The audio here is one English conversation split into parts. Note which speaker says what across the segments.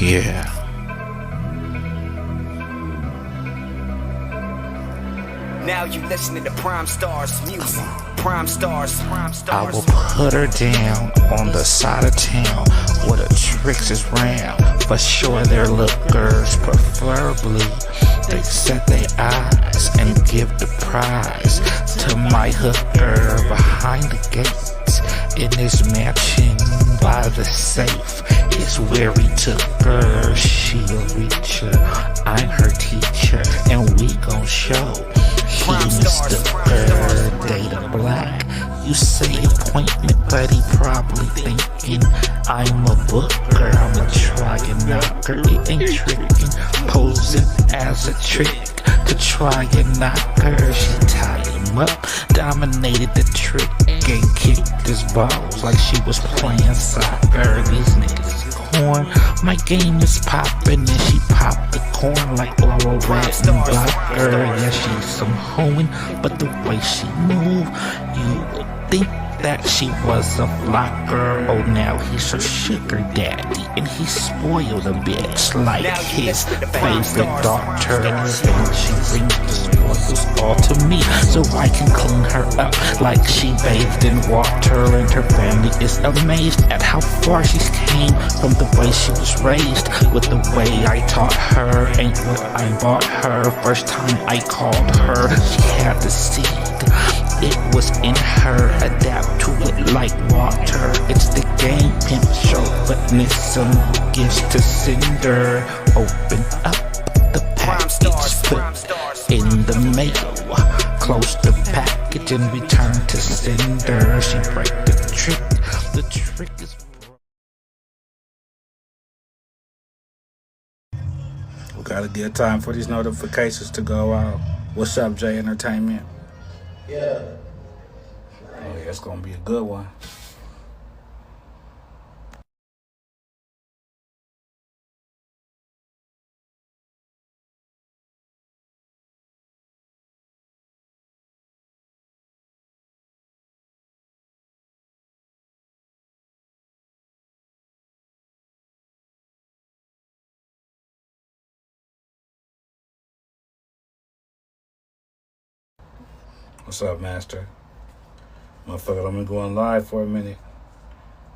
Speaker 1: Yeah.
Speaker 2: Now you listening to Prime Stars music. Prime Stars.
Speaker 1: I will put her down on the side of town where the tricks is round. For sure they're lookers, preferably they set their eyes and give the prize to my hooker behind the gates in this mansion by the safe. Is where we took her. She'll reach her. I'm her teacher, and we gon' show. He mistook her, Data Black. You say appointment, but he probably thinking I'm a booker. I'ma try and knock her. It ain't tricking, posing as a trick to try and knock her. She tied him up, dominated the trick, and kicked his balls like she was playing soccer. These niggas corn. My game is poppin', and she popped the corn like Oral Rat and Blocker. Yeah, she's some hoeing, but the way she move, you would think that she was a flocker. Oh, now he's her sugar daddy, and he spoiled a bitch like his favorite daughter. And she brings the spoils all to me, so I can clean her up like she bathed in water. And her family is amazed at how far she's came from the way she was raised. With the way I taught her ain't what I bought her. First time I called her, she had the seed. It was in her, adapt to it like water. It's the game, pimp show, but miss some gifts to sender. Open up the package, put in the mail. Close the package and return to sender. She break the trick. The trick is.
Speaker 3: We gotta get time for these notifications to go out. What's up, J Entertainment?
Speaker 4: Yeah.
Speaker 3: Oh, yeah, it's gonna be a good one. What's up, Master? Motherfucker, I'm going live for a minute.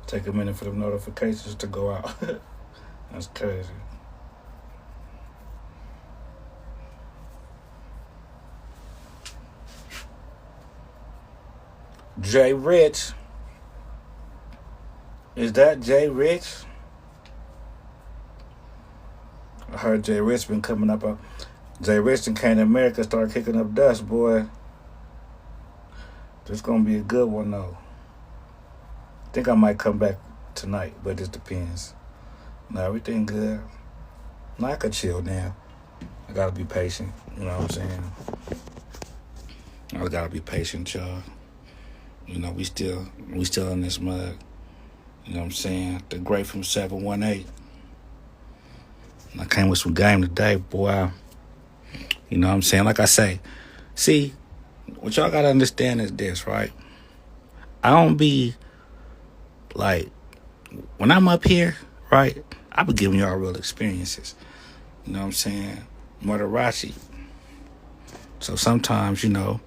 Speaker 3: Take a minute for the notifications to go out. That's crazy. Jay Rich. Is that Jay Rich? I heard Jay Rich been coming up. Jay Rich and came to America, started kicking up dust, boy. This gonna be a good one, though. I think I might come back tonight, but it just depends. No, everything good. No, I could chill now. I gotta be patient, you know what I'm saying? I gotta be patient, y'all. You know, we still in this mug. You know what I'm saying? The great from 718. I came with some game today, boy. You know what I'm saying? Like I say, see, what y'all gotta understand is this, right? I don't be like, when I'm up here, right, I be giving y'all real experiences. You know what I'm saying? Murderachi. So sometimes, you know,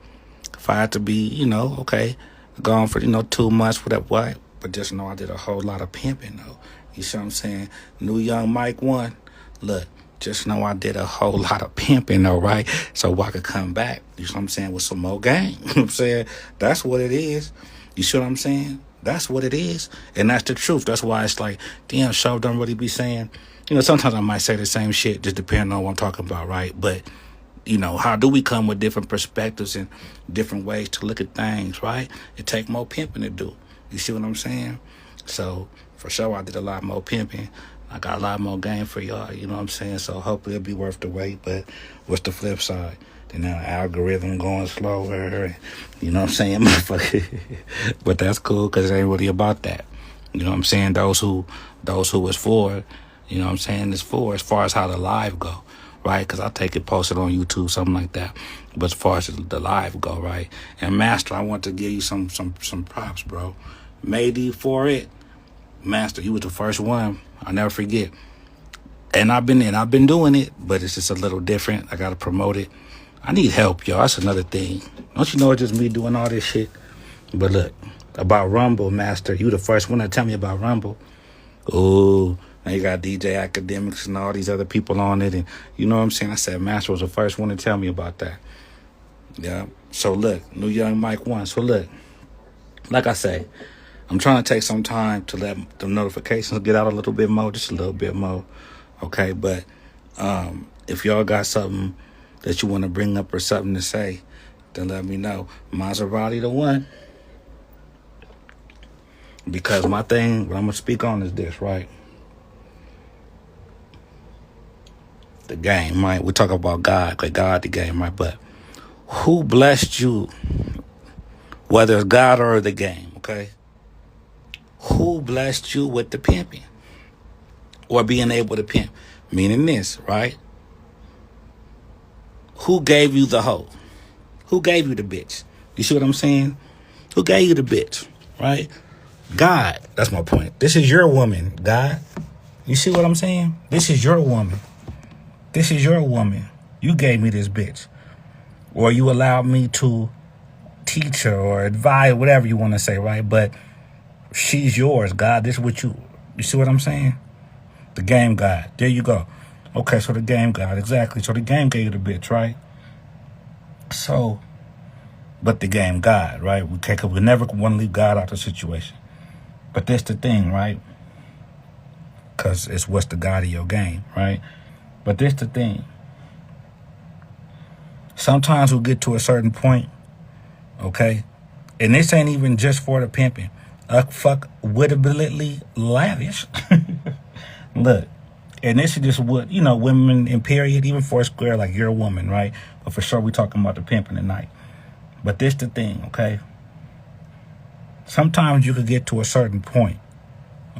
Speaker 3: if I had to be, you know, okay, gone for, 2 months, whatever, what? But just know I did a whole lot of pimping, though. You see what I'm saying? New Young Mike 1. Look, just know I did a whole lot of pimping, though, right? So I could come back, you see what I'm saying, with some more game. You know what I'm saying? That's what it is. You see what I'm saying? That's what it is. And that's the truth. That's why it's like, damn, show don't really be saying, sometimes I might say the same shit, just depending on what I'm talking about, right? But, how do we come with different perspectives and different ways to look at things, right? It take more pimping to do. You see what I'm saying? So, for sure, I did a lot more pimping. I got a lot more game for y'all, you know what I'm saying? So hopefully it'll be worth the wait, but what's the flip side? Then the algorithm going slower, you know what I'm saying, motherfucker? But that's cool, because it ain't really about that. You know what I'm saying? Those who is for, you know what I'm saying, is for, as far as how the live go, right? Because I'll take it posted on YouTube, something like that. But as far as the live go, right? And Master, I want to give you some props, bro. Maybe for it. Master, you was the first one. I'll never forget. And I've been doing it, but it's just a little different. I gotta promote it. I need help, y'all. That's another thing. Don't you know it's just me doing all this shit? But look, about Rumble, Master, you the first one to tell me about Rumble. Oh, now you got DJ Academics and all these other people on it, and you know what I'm saying? I said Master was the first one to tell me about that. Yeah. So look, New Young Mike 1. So look, like I say, I'm trying to take some time to let the notifications get out a little bit more, just a little bit more. Okay, but if y'all got something that you want to bring up or something to say, then let me know. Maserati the one. Because my thing, what I'm going to speak on is this, right? The game, right? We talk about God, okay, God, the game, right? But who blessed you, whether it's God or the game, okay? Who blessed you with the pimping? Or being able to pimp? Meaning this, right? Who gave you the hoe? Who gave you the bitch? You see what I'm saying? Who gave you the bitch, right? God. That's my point. This is your woman, God. You see what I'm saying? This is your woman. This is your woman. You gave me this bitch. Or you allowed me to teach her or advise, whatever you want to say, right? But she's yours, God. This is what you see what I'm saying? The game God. There you go. Okay, so the game God. Exactly. So the game gave you the bitch, right? So, but the game God, right? We never want to leave God out of the situation. But that's the thing, right? Because it's what's the God of your game, right? But this the thing. Sometimes we'll get to a certain point, okay? And this ain't even just for the pimping. Fuck widably lavish. Look, and this is just what, you know, women in period, even for a square, like you're a woman, right? But for sure, we talking about the pimping tonight. But this the thing, okay? Sometimes you could get to a certain point,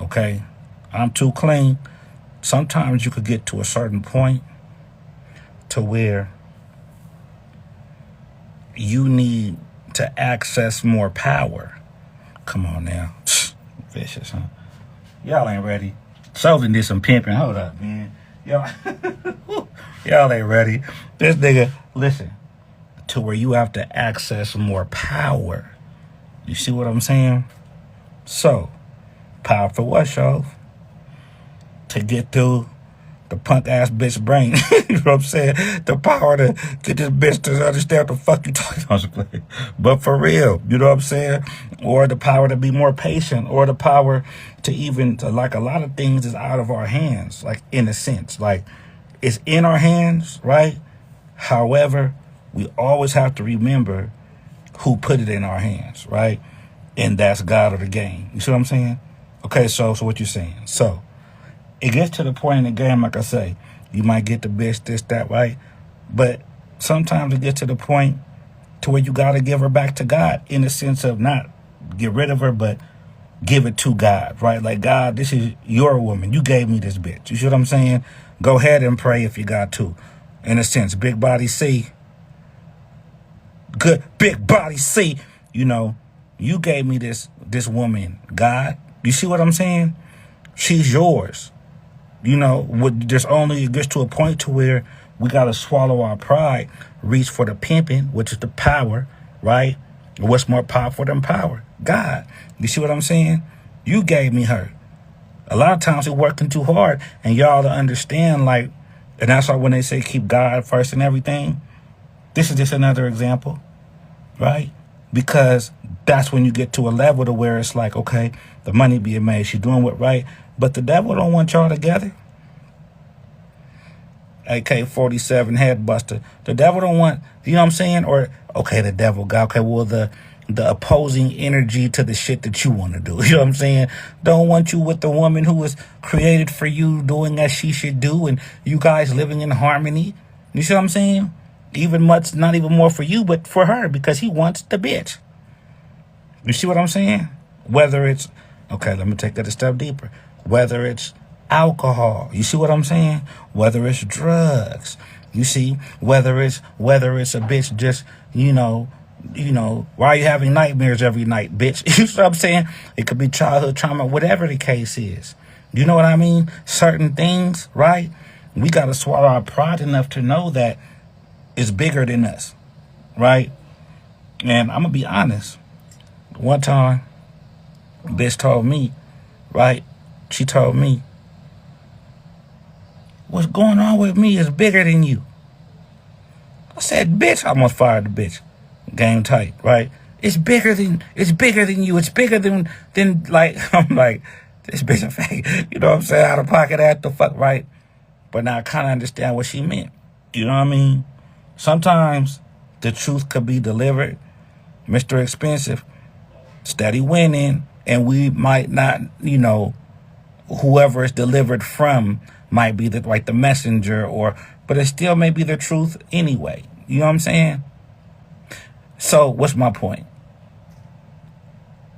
Speaker 3: okay? I'm too clean. Sometimes you could get to a certain point to where you need to access more power. Come on now. Vicious, huh? Y'all ain't ready. Sheldon did some pimping. Hold up, man. Y'all ain't ready. This nigga, listen, to where you have to access more power. You see what I'm saying? So, power for what, y'all? To get through the punk ass bitch brain. You know what I'm saying? The power to get this bitch to understand what the fuck you talking about. But for real, you know what I'm saying? Or the power to be more patient, or the power to even, like, a lot of things is out of our hands, like, in a sense. Like, it's in our hands, right? However, we always have to remember who put it in our hands, right? And that's God or the game. You see what I'm saying? Okay, so what you saying? So, it gets to the point in the game, like I say, you might get the bitch, this, that, right? But sometimes it gets to the point to where you got to give her back to God, in the sense of not get rid of her, but give it to God, right? Like, God, this is your woman. You gave me this bitch. You see what I'm saying? Go ahead and pray if you got to. In a sense, big body C. Good, big body C. You know, you gave me this woman, God. You see what I'm saying? She's yours. You know, there's only, it gets to a point to where we got to swallow our pride, reach for the pimping, which is the power, right? What's more powerful than power? God. You see what I'm saying? You gave me her. A lot of times we're working too hard, and y'all to understand, like, and that's why when they say keep God first and everything, this is just another example, right? Because that's when you get to a level to where it's like, okay, the money being made, she's doing what right, but the devil don't want y'all together. AK-47 head buster. The devil don't want, you know what I'm saying? Or, okay, the devil, God, okay, well, the opposing energy to the shit that you want to do. You know what I'm saying? Don't want you with the woman who was created for you, doing as she should do, and you guys living in harmony. You see what I'm saying? Even much, not even more for you, but for her, because he wants the bitch. You see what I'm saying? Whether it's, okay, let me take that a step deeper. Whether it's alcohol, you see what I'm saying? Whether it's drugs, you see? Whether it's a bitch just, you know, why are you having nightmares every night, bitch? You see what I'm saying? It could be childhood trauma, whatever the case is. You know what I mean? Certain things, right? We got to swallow our pride enough to know that it's bigger than us, right? And I'm going to be honest. One time, a bitch told me, right? She told me, what's going on with me is bigger than you. I said, bitch, I almost fired the bitch. Game tight, right? It's bigger than you. It's bigger than like, I'm like, this bitch a fake. You know what I'm saying? Out of pocket, at the fuck, right? But now I kind of understand what she meant. You know what I mean? Sometimes the truth could be delivered. Mr. Expensive, steady winning, and we might not, you know, whoever it's delivered from might be the messenger, but it still may be the truth anyway. You know what I'm saying? So what's my point?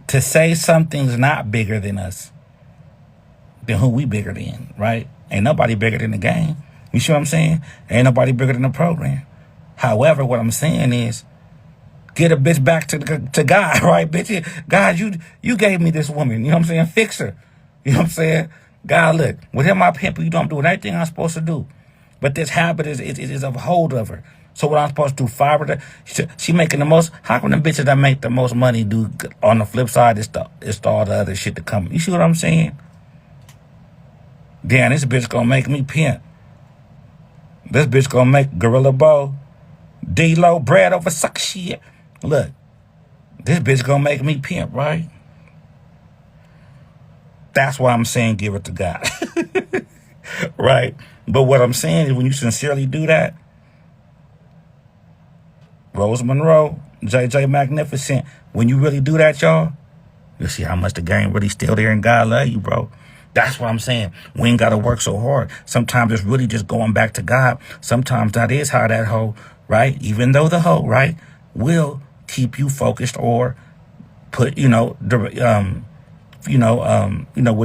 Speaker 3: To say something's not bigger than us, then who we bigger than, right? Ain't nobody bigger than the game. You see what I'm saying? Ain't nobody bigger than the program. However, what I'm saying is, get a bitch back to God, right, bitch? God, you gave me this woman. You know what I'm saying? Fix her. You know what I'm saying? God, look, with him, my pimp, you know I'm doing everything I'm supposed to do. But this habit is a hold of her. So what I'm supposed to do, fire her? She making the most. How come the bitches that make the most money do on the flip side? It's all the other shit to come. You see what I'm saying? Damn, this bitch gonna make me pimp. This bitch gonna make Gorilla Bow, D-Lo, bread over suck shit. Look, this bitch gonna make me pimp, right? That's why I'm saying give it to God. Right? But what I'm saying is when you sincerely do that, Rose Monroe, JJ Magnificent, when you really do that, y'all, you'll see how much the game really still there and God love you, bro. That's what I'm saying. We ain't got to work so hard. Sometimes it's really just going back to God. Sometimes that is how that hoe, right? Even though the hoe, right, will keep you focused or put, with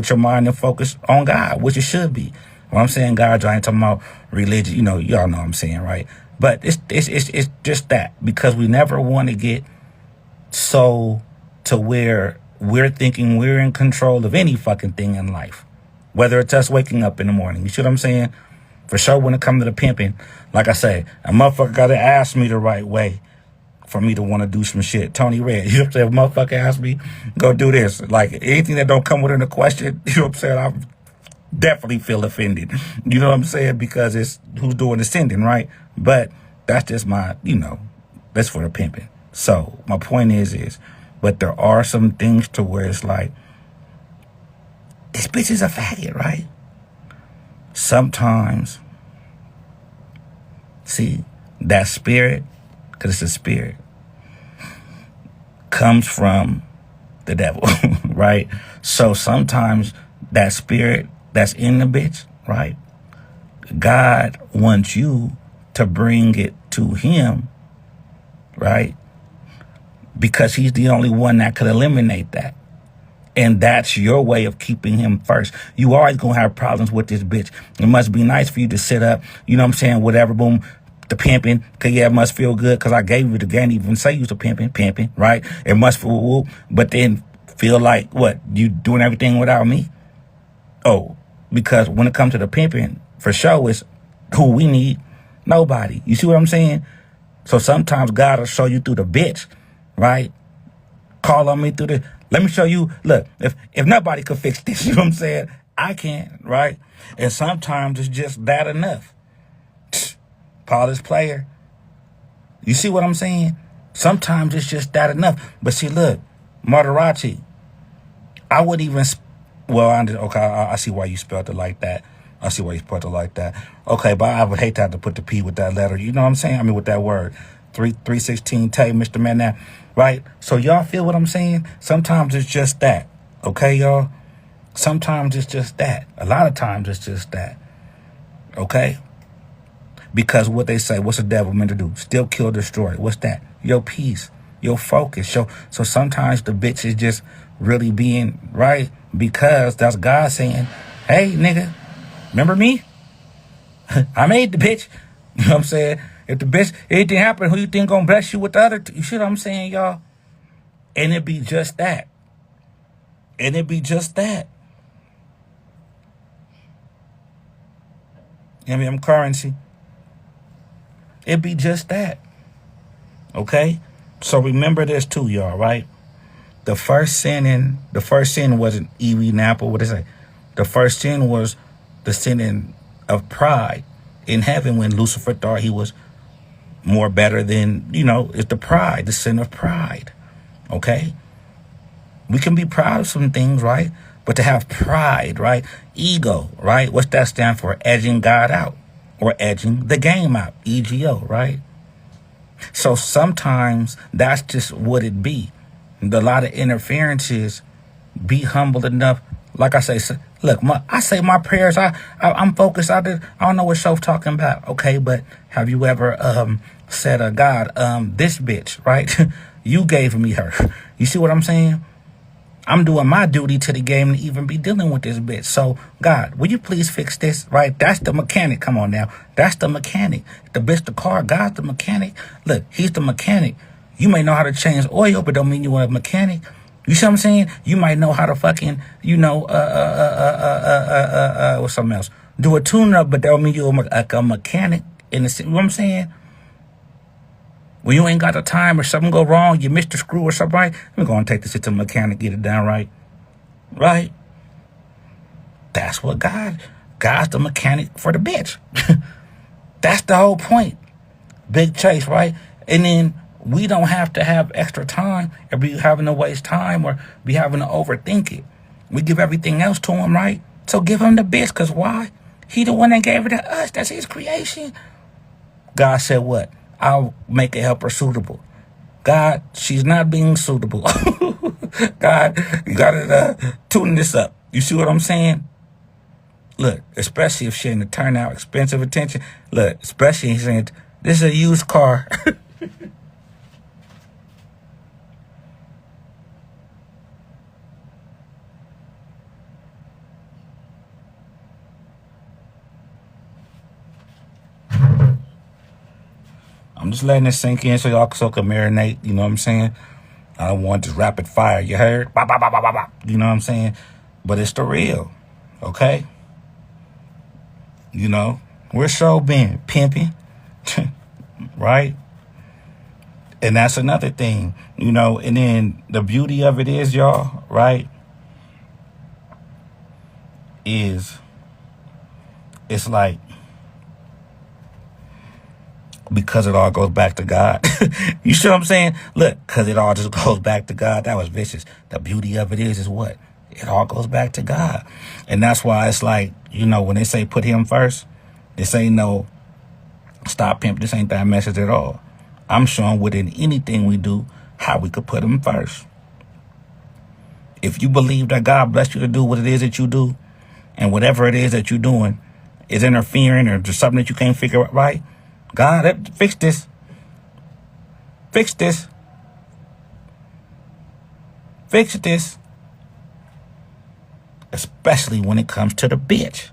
Speaker 3: your mind and focus on God, which it should be. When I'm saying God, I ain't talking about religion. Y'all know what I'm saying, right? But it's just that, because we never want to get so to where we're thinking we're in control of any fucking thing in life, whether it's us waking up in the morning. You see what I'm saying? For sure, when it comes to the pimping, like I say, a motherfucker got to ask me the right way for me to want to do some shit. Tony Red, you know what I'm saying? If a motherfucker ask me, go do this. Like, anything that don't come within the question, you know what I'm saying? I definitely feel offended. You know what I'm saying? Because it's who's doing the sending, right? But that's just my, that's for the pimping. So my point is, but there are some things to where it's like, this bitch is a faggot, right? Sometimes, see, that spirit, because it's a spirit, comes from the devil, right? So sometimes that spirit that's in the bitch, right? God wants you to bring it to him, right? Because he's the only one that could eliminate that. And that's your way of keeping him first. You always gonna have problems with this bitch. It must be nice for you to sit up, you know what I'm saying, whatever, boom, the pimping, cause yeah, it must feel good, cause I gave you the game, even say you was a pimping, right? It must feel, but then feel like, what, you doing everything without me? Oh, because when it comes to the pimping, for sure, it's who we need, nobody. You see what I'm saying? So sometimes God will show you through the bitch, right? Call on me through the, let me show you, look, if nobody could fix this, you know what I'm saying? I can, right? And sometimes it's just that enough. Paulus Player. You see what I'm saying? Sometimes it's just that enough. But see, look, Moderati, I wouldn't even, I see why you spelled it like that. I see why you spelled it like that. Okay, but I would hate to have to put the P with that letter. You know what I'm saying? I mean, with that word. 316 Tay, Mr. Man, now, right? So y'all feel what I'm saying? Sometimes it's just that. Okay, y'all? Sometimes it's just that. A lot of times it's just that. Okay? Because what they say, what's the devil meant to do? Still, kill, destroy. What's that? Your peace, your focus. So sometimes the bitch is just really being right, because that's God saying, hey, nigga, remember me? I made the bitch. You know what I'm saying? If the bitch, anything happen, who you think gonna bless you with the other? You see what I'm saying, y'all? And it be just that. MM currency. It'd be just that. Okay? So remember this too, y'all, right? The first sin wasn't Eve eating apple. What did it say? The first sin was the sin of pride in heaven when Lucifer thought he was more better than, it's the pride, the sin of pride. Okay? We can be proud of some things, right? But to have pride, right? Ego, right? What's that stand for? Edging God out or edging the game out. EGO, right? So sometimes that's just what it be. A lot of interferences. Be humble enough. Like I say, look, I say my prayers. I'm focused. I don't know what show's talking about. Okay, but have you ever said, God, this bitch, right? You gave me her. You see what I'm saying? I'm doing my duty to the game to even be dealing with this bitch. So, God, will you please fix this? Right? That's the mechanic. Come on now. That's the mechanic. The bitch, the car, God's the mechanic. Look, he's the mechanic. You may know how to change oil, but don't mean you're a mechanic. You see what I'm saying? You might know how to fucking, what's something else? Do a tune-up, but that don't mean you're a mechanic. You know what I'm saying? When you ain't got the time or something go wrong, you missed the screw or something, right? We're going to take this shit to the mechanic, get it done right. Right? That's what God's the mechanic for the bitch. That's the whole point. Big Chase, right? And then we don't have to have extra time or be having to waste time or be having to overthink it. We give everything else to him, right? So give him the bitch, because why? He the one that gave it to us. That's his creation. God said what? I'll make a helper suitable. God, she's not being suitable. God, you gotta tune this up. You see what I'm saying? Look, especially if she ain't to turn out expensive attention. Look, especially if saying this is a used car. I'm just letting it sink in so y'all can marinate. You know what I'm saying? I don't want just rapid fire. You heard? Bah, bah, bah, bah, bah, bah. You know what I'm saying? But it's the real. Okay? We're so been pimping. Right? And that's another thing. And then the beauty of it is, y'all, right? It's like, because it all goes back to God. You see what I'm saying? Look, because it all just goes back to God. That was vicious. The beauty of it is what? It all goes back to God. And that's why it's like, when they say put him first, this ain't no stop pimp. This ain't that message at all. I'm showing within anything we do how we could put him first. If you believe that God blessed you to do what it is that you do, and whatever it is that you're doing is interfering or just something that you can't figure out right, God, fix this. Fix this. Fix this. Especially when it comes to the bitch.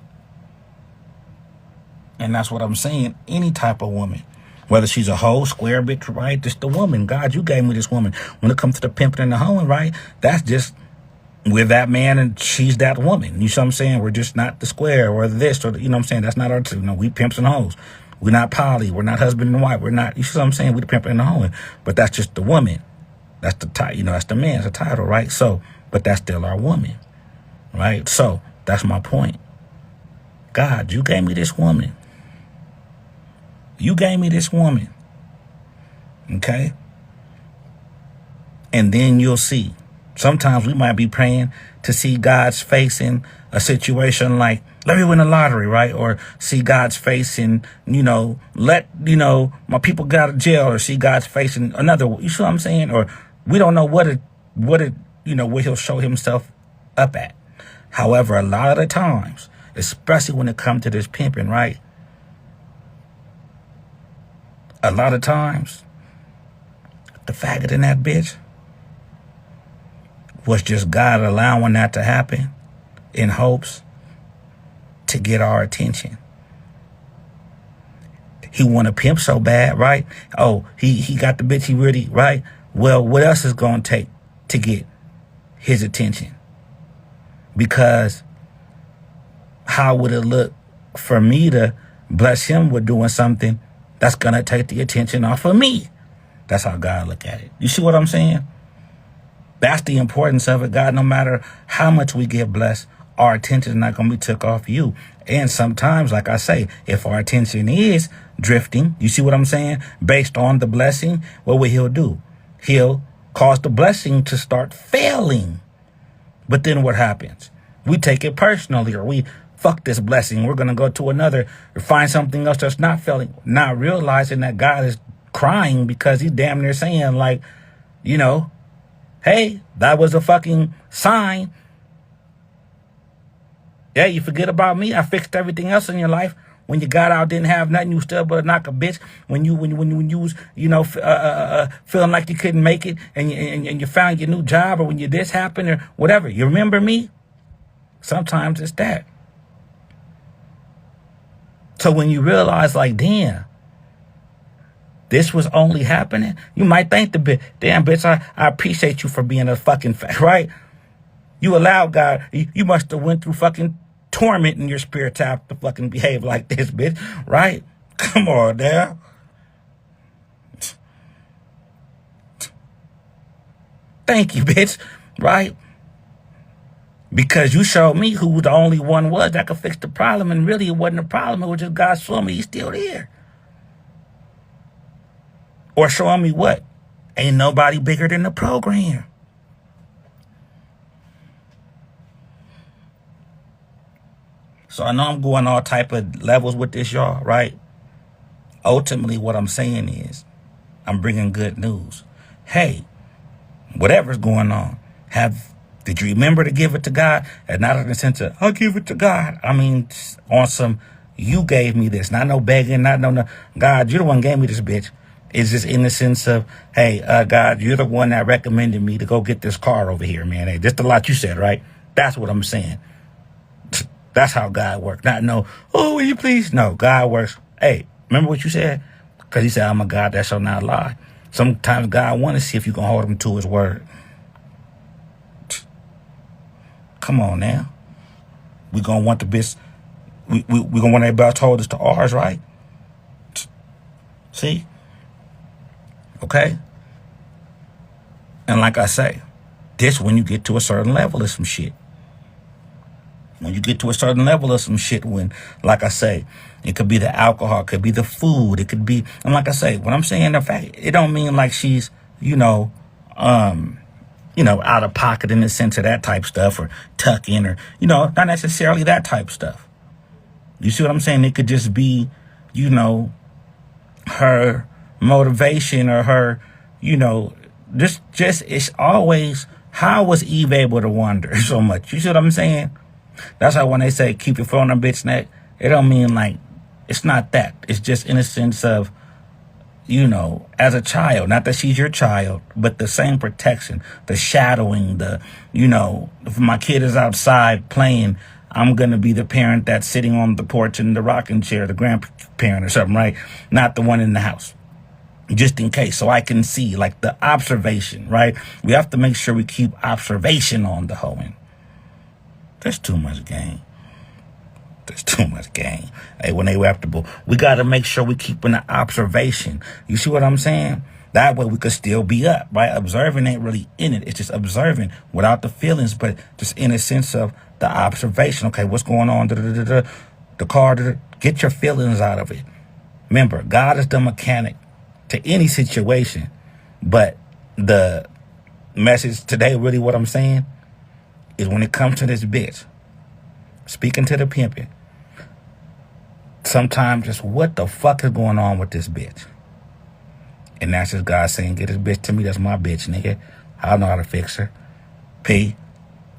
Speaker 3: And that's what I'm saying. Any type of woman. Whether she's a hoe, square bitch, right? Just the woman. God, you gave me this woman. When it comes to the pimping and the hoeing, right? That's just, we're that man and she's that woman. You see what I'm saying? We're just not the square or this or, you know what I'm saying? That's not our two. We pimps and hoes. We're not poly. We're not husband and wife. We're not, you see what I'm saying? We're the pimping and the hoeing. But that's just the woman. That's the title, that's the man, it's a title, right? So, but that's still our woman, right? So, that's my point. God, you gave me this woman. You gave me this woman. Okay? And then you'll see. Sometimes we might be praying to see God's face in a situation like, let me win the lottery, right? Or see God's face in, let, my people get out of jail, or see God's face in another, you see what I'm saying? Or we don't know where he'll show himself up at. However, a lot of the times, especially when it comes to this pimping, right? A lot of times, the faggot in that bitch was just God allowing that to happen in hopes to get our attention. He want to pimp so bad, right? Oh, he got the bitch he really, right? Well, what else is going to take to get his attention? Because how would it look for me to bless him with doing something that's going to take the attention off of me. That's how God look at it. You see what I'm saying? That's the importance of it. God, no matter how much we get blessed, our attention is not going to be took off you. And sometimes, like I say, if our attention is drifting, you see what I'm saying? Based on the blessing, what will he'll do? He'll cause the blessing to start failing. But then what happens? We take it personally, or we fuck this blessing. We're going to go to another or find something else that's not failing, not realizing that God is crying because he's damn near saying, like, you know, hey, that was a fucking sign. Yeah, you forget about me. I fixed everything else in your life. When you got out, didn't have nothing, you still but knock a bitch. When you was, you know, feeling like you couldn't make it, and you found your new job, or when you this happened, or whatever. You remember me? Sometimes it's that. So when you realize, like, damn, this was only happening, you might think the bitch, damn bitch, I appreciate you for being a fucking right. You allowed God. You must have went through fucking torment in your spirit to have to fucking behave like this, bitch. Right? Come on, now. Thank you, bitch. Right? Because you showed me who the only one was that could fix the problem, and really it wasn't a problem. It was just God showing me he's still there. Or showing me what? Ain't nobody bigger than the program. So I know I'm going all type of levels with this, y'all, right? Ultimately, what I'm saying is I'm bringing good news. Hey, whatever's going on, did you remember to give it to God? And not in the sense of, I'll give it to God. I mean, on some, you gave me this. Not no begging, not no, God, you're the one who gave me this, bitch. It's just in the sense of, hey, God, you're the one that recommended me to go get this car over here, man. Hey, just a lot you said, right? That's what I'm saying. That's how God works. Not no, oh, will you please? No, God works. Hey, remember what you said? Because he said, I'm a God that shall not lie. Sometimes God wants to see if you can hold him to his word. Come on now. We're going to want the best. We're going to want everybody to hold us to ours, right? See? Okay? And like I say, this when you get to a certain level of some shit. When you get to a certain level of some shit, when, like I say, it could be the alcohol, it could be the food, it could be, and like I say, when I'm saying the fact, it don't mean like she's, out of pocket in the sense of that type stuff, or tuck in, or, not necessarily that type stuff. You see what I'm saying? It could just be, her motivation, or her, just it's always, how was Eve able to wonder so much? You see what I'm saying? That's why when they say keep your foot on a bitch neck, it don't mean like, it's not that. It's just in a sense of, as a child, not that she's your child, but the same protection, the shadowing, if my kid is outside playing, I'm going to be the parent that's sitting on the porch in the rocking chair, the grandparent or something, right? Not the one in the house. Just in case, so I can see, like, the observation, right? We have to make sure we keep observation on the hoeing. There's too much game. There's too much game. Hey, when they wrap the book, we got to make sure we keeping the observation. You see what I'm saying? That way we could still be up, right? Observing ain't really in it. It's just observing without the feelings, but just in a sense of the observation. Okay, what's going on? The car, get your feelings out of it. Remember, God is the mechanic to any situation, but the message today, really what I'm saying, is when it comes to this bitch, speaking to the pimping, sometimes just what the fuck is going on with this bitch? And that's just God saying, get this bitch to me, that's my bitch, nigga. I know how to fix her. P.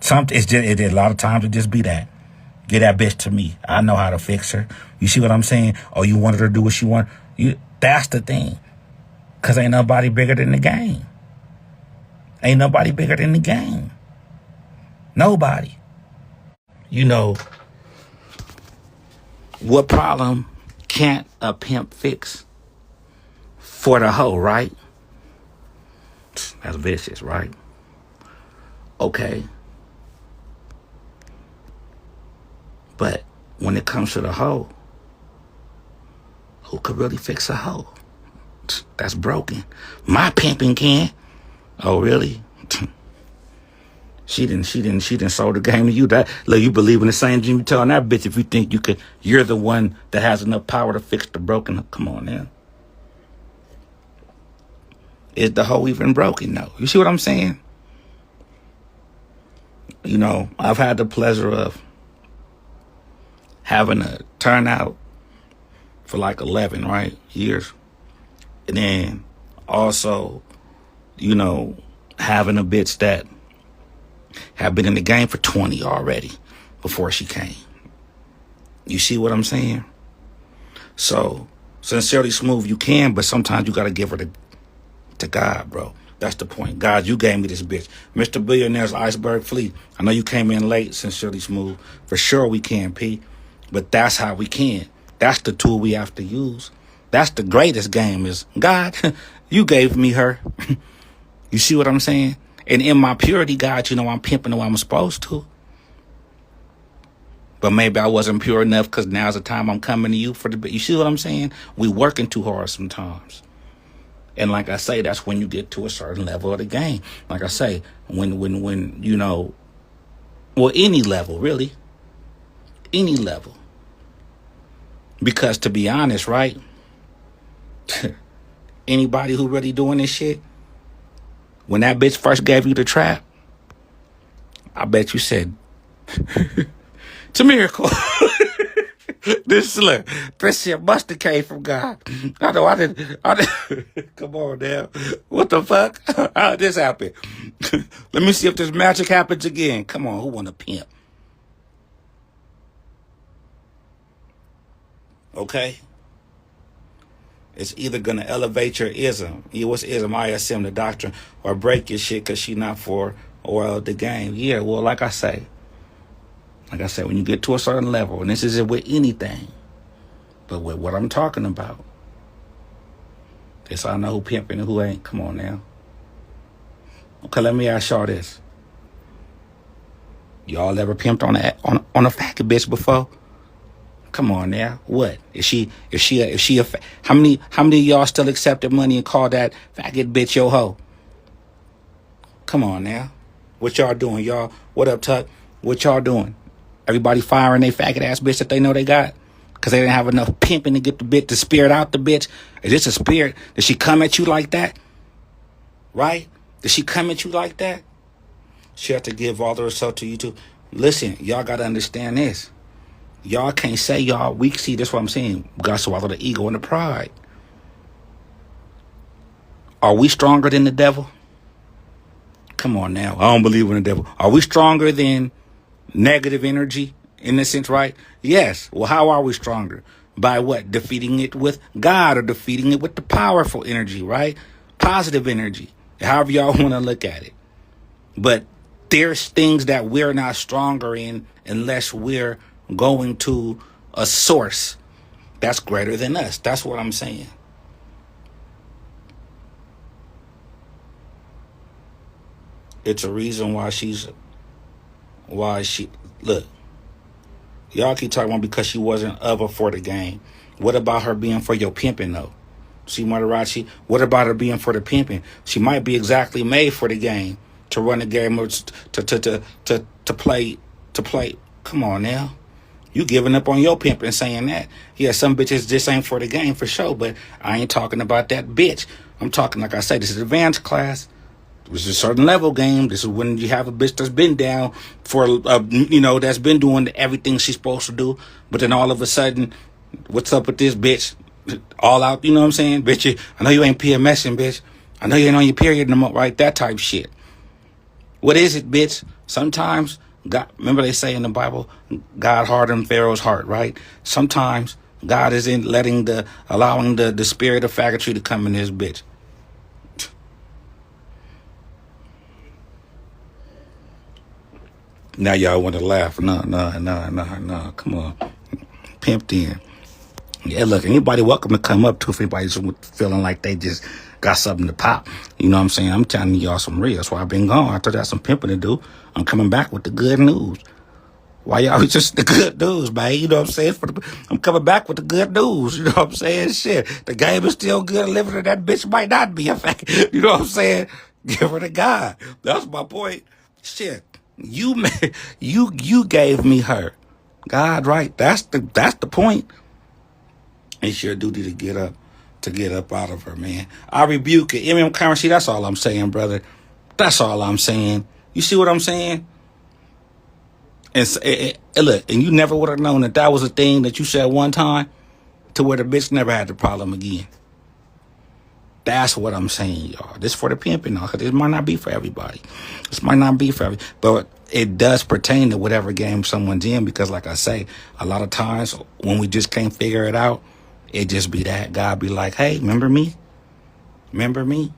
Speaker 3: A lot of times it just be that. Get that bitch to me. I know how to fix her. You see what I'm saying? Oh, you wanted her to do what she want? That's the thing. Because ain't nobody bigger than the game. Ain't nobody bigger than the game. Nobody. What problem can't a pimp fix for the hoe, right? That's vicious, right? Okay. But when it comes to the hoe,
Speaker 1: Who could really fix a hoe that's broken? My pimping can. Oh, really? She didn't sold the game to you. That look, you believe in the same thing you telling that bitch if you think you're the one that has enough power to fix the broken. Come on now. Is the hoe even broken? No. You see what I'm saying? You know, I've had the pleasure of having a turnout for like 11, right, years. And then also, you know, having a bitch that had been in the game for 20 already before she came. You see what I'm saying? So, sincerely smooth you can, but sometimes you got to give her to God, bro. That's the point. God, you gave me this bitch. Mr. Billionaire's Iceberg Fleet. I know you came in late, sincerely smooth. For sure we can, P. But that's how we can. That's the tool we have to use. That's the greatest game is, God, you gave me her. You see what I'm saying? And in my purity, God, you know I'm pimping the way I'm supposed to. But maybe I wasn't pure enough because now's the time I'm coming to you for the... You see what I'm saying? We working too hard sometimes. And like I say, that's when you get to a certain level of the game. Like I say, when you know... Well, any level, really. Any level. Because to be honest, right? Anybody who really doing this shit, when that bitch first gave you the trap, I bet you said, it's a miracle. This shit must have came from God. I know I didn't. Come on now. What the fuck? How did this happen? Let me see if this magic happens again. Come on, who want to pimp? Okay? It's either going to elevate your ism. What's ism? ISM, the doctrine. Or break your shit because she not for oil the game. Yeah, well, like I say, when you get to a certain level, and this isn't with anything, but with what I'm talking about, this I know who pimping and who ain't. Come on now. Okay, let me ask y'all this. Y'all ever pimped on a faggot bitch before? Come on now. What? Is she a how many of y'all still accepted money and call that faggot bitch your hoe? Come on now. What y'all doing, y'all? What up, Tuck? What y'all doing? Everybody firing they faggot ass bitch that they know they got? Because they didn't have enough pimping to get the bitch, to spirit out the bitch? Is this a spirit? Did she come at you like that? Right? Did she come at you like that? She had to give all of herself to you too. Listen, y'all got to understand this. Y'all can't say y'all weak. See, that's what I'm saying. We got to swallow the ego and the pride. Are we stronger than the devil? Come on now. I don't believe in the devil. Are we stronger than negative energy in this sense, right? Yes. Well, how are we stronger? By what? Defeating it with God or defeating it with the powerful energy, right? Positive energy. However y'all want to look at it. But there's things that we're not stronger in unless we're going to a source that's greater than us. That's what I'm saying. It's a reason why look, y'all keep talking about because she wasn't of or for the game. What about her being for your pimping though? See, Matarachi, what about her being for the pimping? She might be exactly made for the game, to run the game, or to play. Come on now. You giving up on your pimp and saying that. Yeah, some bitches just ain't for the game for sure, but I ain't talking about that bitch. I'm talking, like I say, this is advanced class. This is a certain level game. This is when you have a bitch that's been down for, that's been doing everything she's supposed to do. But then all of a sudden, what's up with this bitch? All out, you know what I'm saying? Bitch, I know you ain't PMSing, bitch. I know you ain't on your period no more, right? That type shit. What is it, bitch? Sometimes, God, remember they say in the Bible, God hardened Pharaoh's heart, right? Sometimes God isn't allowing the spirit of faggotry to come in his bitch. Now y'all want to laugh. No. Come on. Pimped in. Yeah, look, anybody welcome to come up to if anybody's feeling like they just got something to pop. You know what I'm saying? I'm telling y'all some real. That's why I've been gone. I thought I had some pimping to do. I'm coming back with the good news. Why y'all just the good news, man? You know what I'm saying? I'm coming back with the good news. You know what I'm saying? Shit, the game is still good. Living in that bitch might not be a fact. You know what I'm saying? Give her to God. That's my point. Shit, you gave me her. God, right? That's the point. It's your duty to get up out of her, man. I rebuke it. MM Currency, that's all I'm saying, brother. That's all I'm saying. You see what I'm saying? And look, and you never would have known that was a thing that you said one time to where the bitch never had the problem again. That's what I'm saying, y'all. This for the pimping, y'all, because this might not be for everybody. This might not be for everybody. But it does pertain to whatever game someone's in, because like I say, a lot of times when we just can't figure it out, it just be that God be like, hey, remember me? Remember me?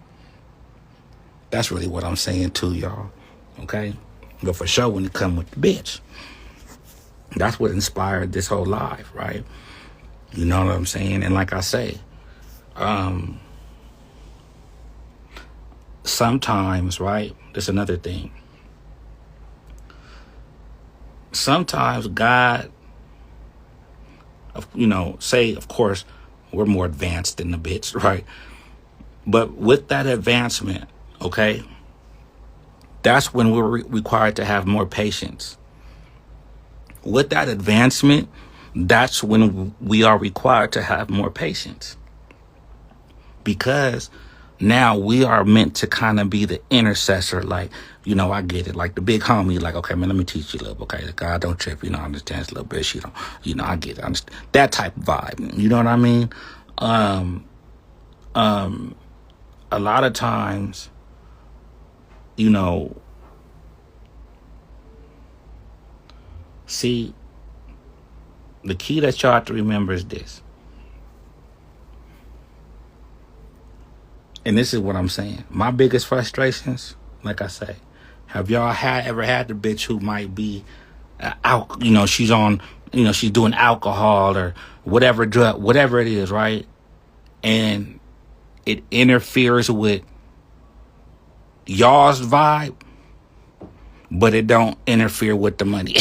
Speaker 1: That's really what I'm saying too, y'all. Okay? But for sure, when it come with the bitch, that's what inspired this whole live, right? You know what I'm saying? And like I say, sometimes, right? There's another thing. Sometimes God, say, of course, we're more advanced than the bitch, right? But with that advancement, okay, that's when we're required to have more patience. With that advancement, that's when we are required to have more patience. Because now we are meant to kind of be the intercessor. Like, I get it. Like the big homie, like, okay, man, let me teach you a little, okay? God don't trip, I understand a little bit. She don't, I get it. I understand. That type of vibe. You know what I mean? A lot of times, see, the key that y'all have to remember is this. And this is what I'm saying. My biggest frustrations, like I say, have y'all ever had the bitch who might be out, she's on, she's doing alcohol or whatever drug, whatever it is, right? And it interferes with y'all's vibe, but it don't interfere with the money.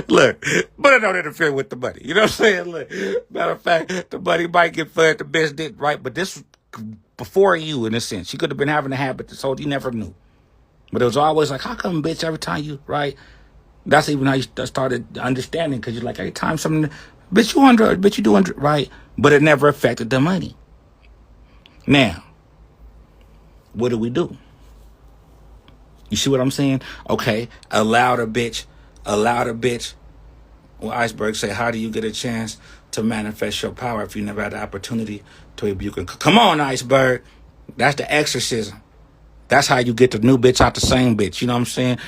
Speaker 1: Look, but it don't interfere with the money. You know what I'm saying? Look, matter of fact, the money might get fed, the bitch did, right? But this was before you, in a sense. She could have been having a habit this whole, you never knew. But it was always like, how come, bitch, every time you, right? That's even how you started understanding, because you're like, every time something, bitch, you on drugs, bitch, you doing, right? But it never affected the money. Now, what do? You see what I'm saying? Okay, allow the bitch. Well, Iceberg say, how do you get a chance to manifest your power if you never had the opportunity to rebuke it? Come on, Iceberg. That's the exorcism. That's how you get the new bitch out the same bitch. You know what I'm saying?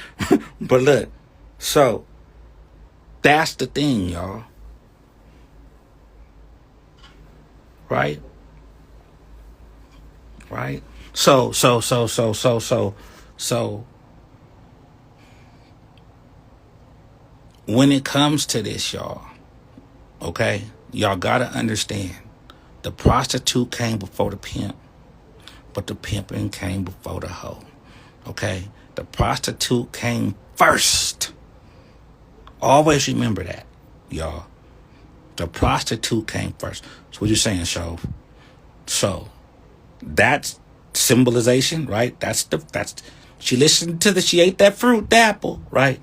Speaker 1: But look, so that's the thing, y'all. Right? Right? So when it comes to this, y'all, okay, y'all gotta understand, the prostitute came before the pimp, but the pimping came before the hoe, okay? The prostitute came first. Always remember that, y'all. The prostitute came first. So what you saying, Shove? So that's symbolization, right? She listened to she ate that fruit, the apple, right?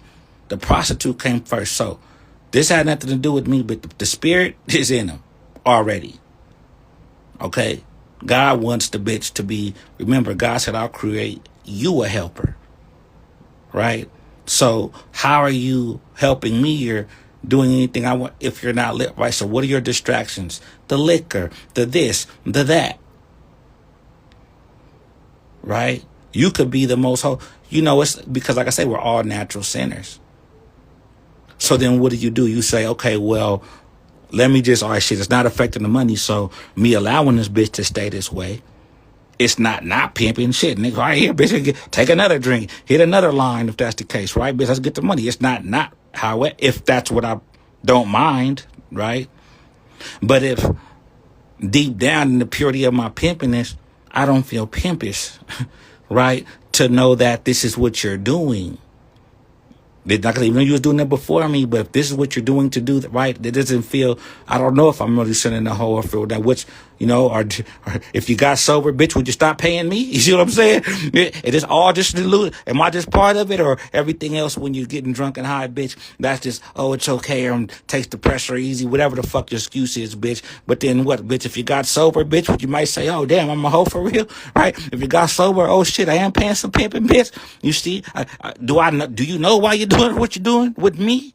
Speaker 1: The prostitute came first. So this had nothing to do with me, but the spirit is in him already. Okay? God wants the bitch to be, remember, God said, I'll create you a helper. Right? So how are you helping me or doing anything I want if you're not lit, right? So what are your distractions? The liquor, the this, the that. Right? You could be the most, it's because, like I say, we're all natural sinners. So then what do? You say, okay, well, let me just, all right, shit, it's not affecting the money. So me allowing this bitch to stay this way, it's not pimping shit. Nigga, right here, bitch, take another drink, hit another line if that's the case, right? Bitch, let's get the money. It's not how it, if that's what I don't mind, right? But if deep down in the purity of my pimpiness, I don't feel pimpish, right? To know that this is what you're doing,
Speaker 3: They're not gonna even know you was doing that before me, but if this is what you're doing to do that, right, it doesn't feel, I don't know if I'm really sending the whole or feel that, which, or if you got sober, bitch, would you stop paying me? You see what I'm saying? It is all just am I just part of it, or everything else when you're getting drunk and high, bitch, that's just, oh, it's okay, or takes the pressure easy, whatever the fuck your excuse is, bitch. But then what, bitch, if you got sober, bitch, you might say, oh, damn, I'm a hoe for real, right? If you got sober, oh, shit, I am paying some pimping, bitch. You see, do you know why you're doing what you're doing with me?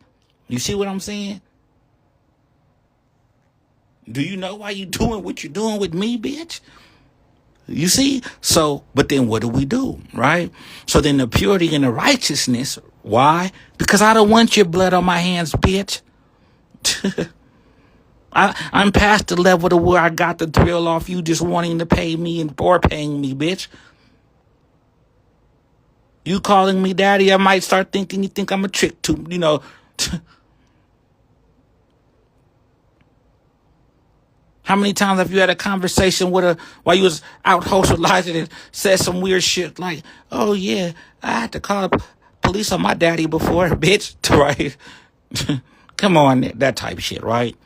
Speaker 3: You see what I'm saying? Do you know why you're doing what you're doing with me, bitch? You see? So, but then what do? Right? So then the purity and the righteousness, why? Because I don't want your blood on my hands, bitch. I'm past the level to where I got the thrill off you just wanting to pay me or paying me, bitch. You calling me daddy, I might start thinking you think I'm a trick to, How many times have you had a conversation with while you was out socializing and said some weird shit like, oh yeah, I had to call police on my daddy before, bitch, right? Come on, that type of shit, right?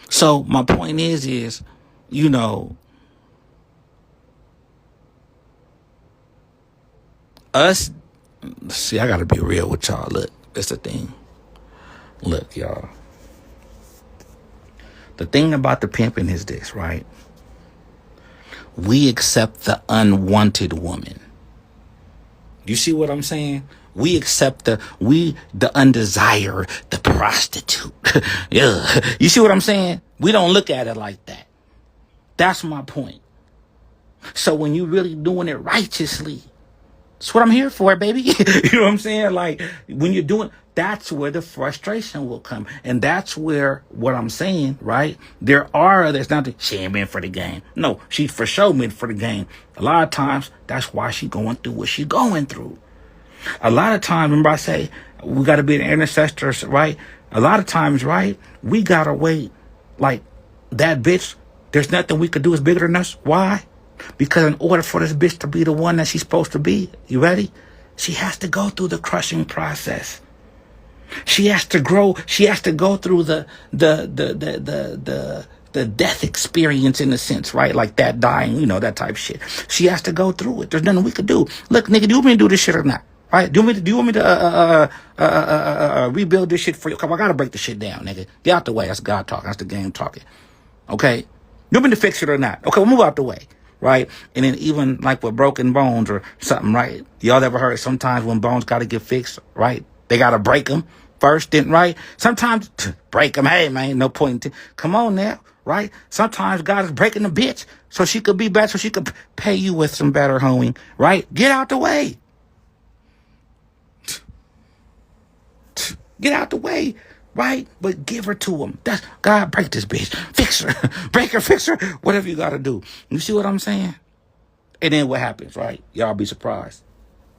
Speaker 3: So my point is, us, see, I gotta be real with y'all. Look, that's the thing. Look, y'all. The thing about the pimping is this, right? We accept the unwanted woman. You see what I'm saying? We accept the undesired, the prostitute. Yeah. You see what I'm saying? We don't look at it like that. That's my point. So when you really doing it righteously, that's what I'm here for, baby. You know what I'm saying? Like, when you're doing, that's where the frustration will come. And that's where, what I'm saying, right? There are others, not that she ain't meant for the game. No, she for sure meant for the game. A lot of times, that's why she going through what she going through. A lot of times, remember I say, we got to be an intercessor, right? A lot of times, right, we got to wait. Like, that bitch, there's nothing we could do is bigger than us. Why? Because in order for this bitch to be the one that she's supposed to be, you ready? She has to go through the crushing process. She has to grow. She has to go through the death experience in a sense, right? Like that dying, that type of shit. She has to go through it. There's nothing we could do. Look, nigga, do you want me to do this shit or not? Right? Do you want me to rebuild this shit for you? Come on, I gotta break the shit down, nigga. Get out the way. That's God talking. That's the game talking. Okay? You want me to fix it or not? Okay, we'll move out the way. Right? And then even like with broken bones or something, right? Y'all ever heard sometimes when bones got to get fixed, right? They got to break them first, then, right? Sometimes break them. Hey, man, no point. Come on now, right? Sometimes God is breaking the bitch so she could be better, so she could pay you with some better hoeing, right? Get out the way. Get out the way. Right? But give her to him. That's God, break this bitch. Fix her. Break her, fix her. Whatever you gotta do. You see what I'm saying? And then what happens, right? Y'all be surprised.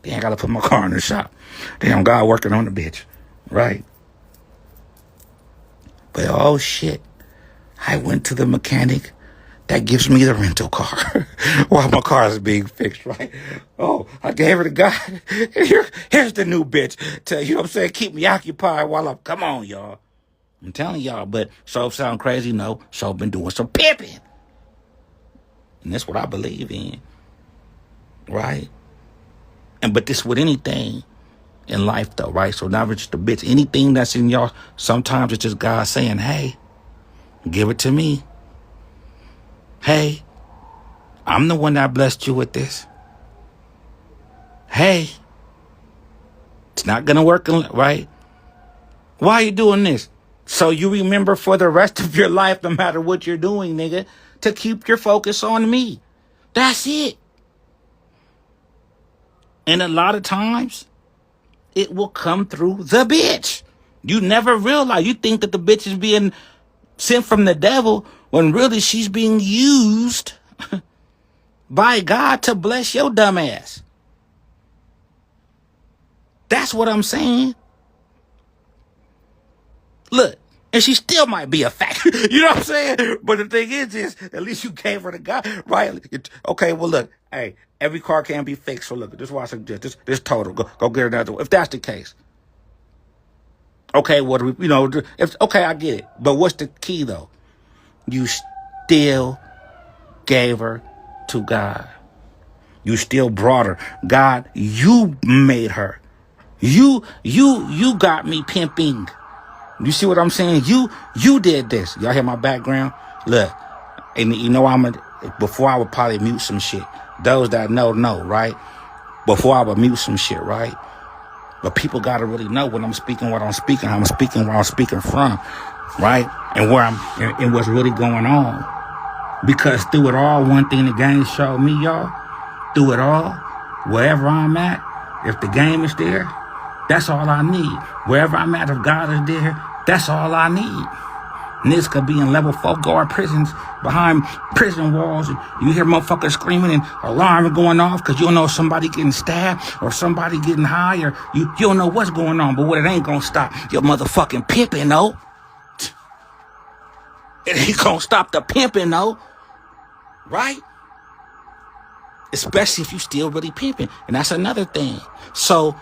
Speaker 3: Then I gotta put my car in the shop. Damn, God working on the bitch. Right? But oh shit. I went to the mechanic that gives me the rental car while my car is being fixed, right? Oh, I gave her to God. Here's the new bitch to, you know what I'm saying, keep me occupied while I'm, come on, y'all. I'm telling y'all, but so sound crazy, no. So been doing some pimping. And that's what I believe in, right? But this with anything in life, though, right? So not just the bitch. Anything that's in y'all, sometimes it's just God saying, hey, give it to me. Hey, I'm the one that blessed you with this. Hey, it's not going to work, right? Why are you doing this? So you remember for the rest of your life, no matter what you're doing, nigga, to keep your focus on me. That's it. And a lot of times, it will come through the bitch. You never realize. You think that the bitch is being sent from the devil when really she's being used by God to bless your dumb ass. That's what I'm saying. Look, and she still might be a fact. You know what I'm saying? But the thing is at least you gave her to God, right? Okay, well, look, hey, every car can't be fixed. So look, this is what I suggest. This total. Go get her that. If that's the case,
Speaker 1: Okay, what do we, okay, I get it. But what's the key though? You still gave her to God. You still brought her. God, you made her. You got me pimping. You see what I'm saying? You did this. Y'all hear my background? Look, and before I would probably mute some shit. Those that know, right? Before I would mute some shit, right? But people gotta really know when I'm speaking, what I'm speaking, how I'm speaking, where I'm speaking from, right? And and what's really going on. Because through it all, one thing the game showed me, y'all, through it all, wherever I'm at, if the game is there, that's all I need. Wherever I'm at, if God is there, that's all I need. Niggas could be in level 4 guard prisons behind prison walls, and you hear motherfuckers screaming and alarm going off because you don't know somebody getting stabbed or somebody getting high, or you don't know what's going on. But what it ain't gonna stop your motherfucking pimping, though. It ain't gonna stop the pimping, though. Right? Especially if you still really pimping. And that's another thing. So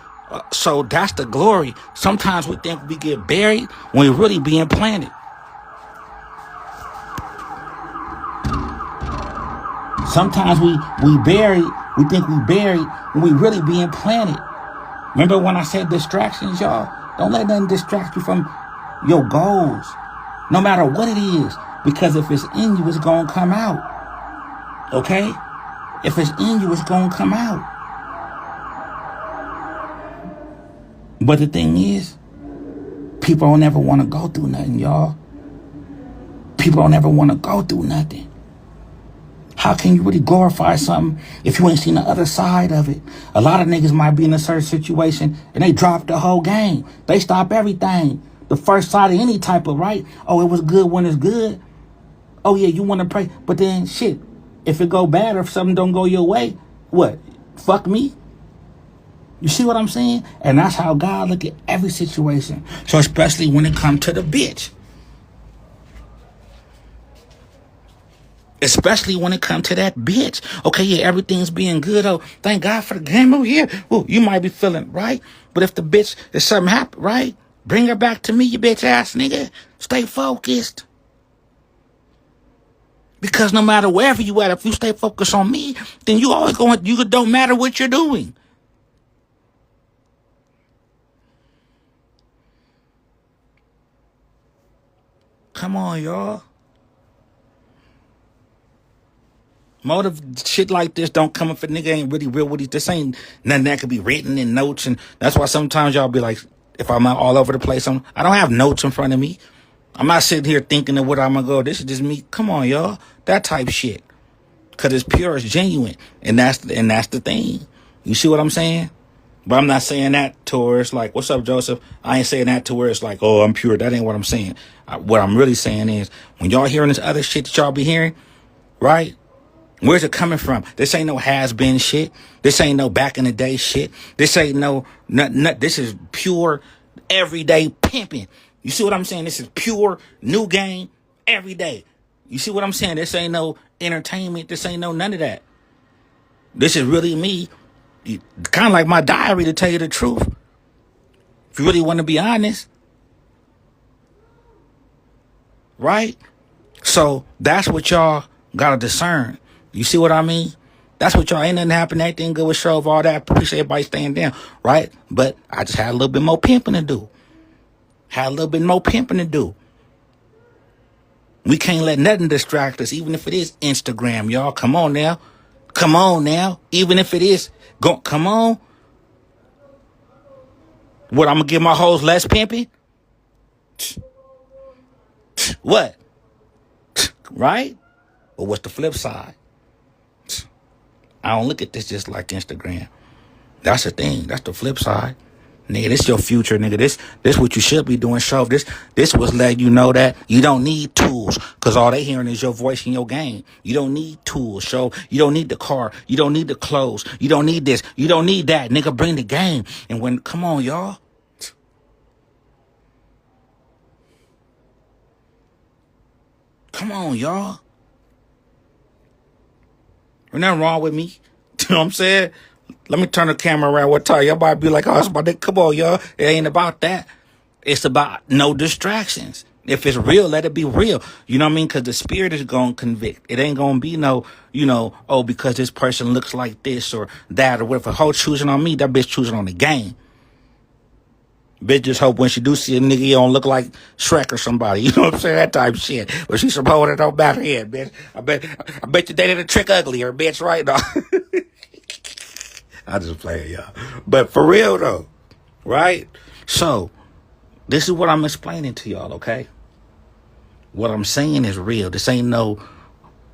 Speaker 1: that's the glory. Sometimes we think we get buried when we really being planted. Sometimes we think we buried when we really being planted. Remember when I said distractions, y'all? Don't let nothing distract you from your goals. No matter what it is. Because if it's in you, it's going to come out. Okay? If it's in you, it's going to come out. But the thing is, people don't ever want to go through nothing, y'all. People don't ever want to go through nothing. How can you really glorify something if you ain't seen the other side of it? A lot of niggas might be in a certain situation and they drop the whole game. They stop everything. The first side of any type of, right? Oh, it was good when it's good. Oh, yeah, you want to pray. But then, shit, if it go bad or if something don't go your way, what? Fuck me? You see what I'm saying? And that's how God look at every situation. So especially when it comes to the bitch. Especially when it comes to that bitch. Okay, yeah, everything's being good. Oh, thank God for the game over here. Well, you might be feeling right. But if the bitch, if something happen, right? Bring her back to me, you bitch ass nigga. Stay focused. Because no matter wherever you at, if you stay focused on me, then you always don't matter what you're doing. Come on, y'all. Motive shit like this don't come if a nigga ain't really real with it. This ain't nothing that could be written in notes. And that's why sometimes y'all be like, if I'm all over the place, I don't have notes in front of me. I'm not sitting here thinking of what I'm going to go. This is just me. Come on, y'all. That type shit. Because it's pure, it's genuine. And that's the thing. You see what I'm saying? But I'm not saying that to where it's like, what's up, Joseph? I ain't saying that to where it's like, oh, I'm pure. That ain't what I'm saying. What I'm really saying is, when y'all hearing this other shit that y'all be hearing, right? Where's it coming from? This ain't no has-been shit. This ain't no back in the day shit. This ain't no, this is pure, everyday pimping. You see what I'm saying? This is pure, new game, every day. You see what I'm saying? This ain't no entertainment. This ain't no none of that. This is really me. Kind of like my diary, to tell you the truth. If you really want to be honest. Right? So that's what y'all got to discern. You see what I mean? That's what y'all, ain't nothing happen, everything good with show of all that. Appreciate everybody staying down, right? But I just had a little bit more pimping to do. We can't let nothing distract us, even if it is Instagram, y'all. Come on now. Even if it is, come on. What, I'm going to give my hoes less pimping? What? Right? But what's the flip side? I don't look at this just like Instagram. That's the thing. That's the flip side. Nigga, this your future, nigga. This what you should be doing. Show this was letting you know that you don't need tools, because all they hearing is your voice in your game. You don't need tools. Show you don't need the car. You don't need the clothes. You don't need this. You don't need that. Nigga, bring the game. And when, come on, y'all. Come on, y'all. There's nothing wrong with me. You know what I'm saying? Let me turn the camera around one time. Y'all might be like, oh, that's my dick. Come on, y'all. It ain't about that. It's about no distractions. If it's real, let it be real. You know what I mean? Because the spirit is going to convict. It ain't going to be no, oh, because this person looks like this or that or what. If a hoe choosing on me, that bitch choosing on the game. Bitch just hope when she do see a nigga, he don't look like Shrek or somebody. You know what I'm saying? That type of shit. But she supposed to don't matter here, bitch. I bet you they did a trick uglier, bitch, right now. I just play it, y'all. But for real, though, right? So, this is what I'm explaining to y'all, okay? What I'm saying is real. This ain't no,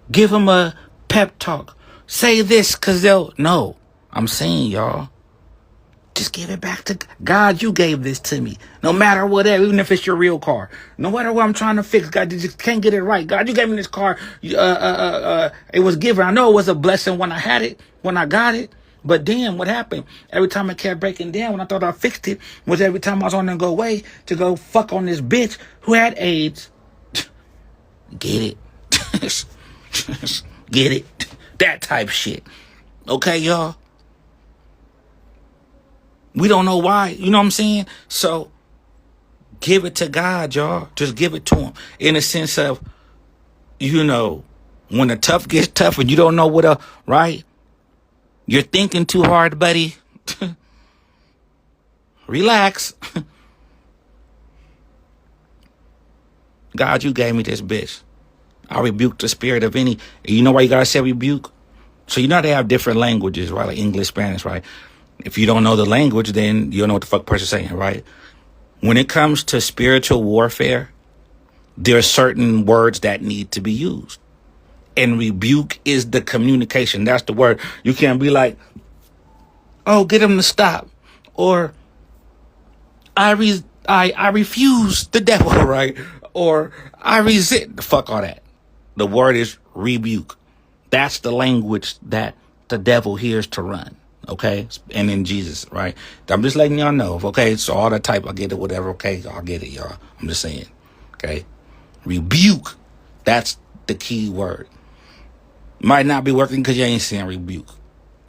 Speaker 1: give them a pep talk. Say this, because they'll, no. I'm saying, y'all, just give it back to God. You gave this to me. No matter whatever, even if it's your real car. No matter what I'm trying to fix, God, you just can't get it right. God, you gave me this car. It was given. I know it was a blessing when I had it, when I got it. But then what happened? Every time it kept breaking down, when I thought I fixed it, was every time I was on the go away to go fuck on this bitch who had AIDS. Get it. Get it. That type shit. Okay, y'all? We don't know why. You know what I'm saying? So, give it to God, y'all. Just give it to him. In the sense of, when the tough gets tough and you don't know what right? You're thinking too hard, buddy. Relax. God, you gave me this bitch. I rebuke the spirit of any. You know why you gotta say rebuke? So you know they have different languages, right? Like English, Spanish, right? If you don't know the language, then you don't know what the fuck person's saying, right? When it comes to spiritual warfare, there are certain words that need to be used. And rebuke is the communication. That's the word. You can't be like, oh, get him to stop. Or I refuse the devil, right? Or I resist. Fuck all that. The word is rebuke. That's the language that the devil hears to run. Okay? And in Jesus, right? I'm just letting y'all know. Okay? So all that type, I get it, whatever. Okay? I'll get it, y'all. I'm just saying. Okay? Rebuke. That's the key word. Might not be working because you ain't saying rebuke.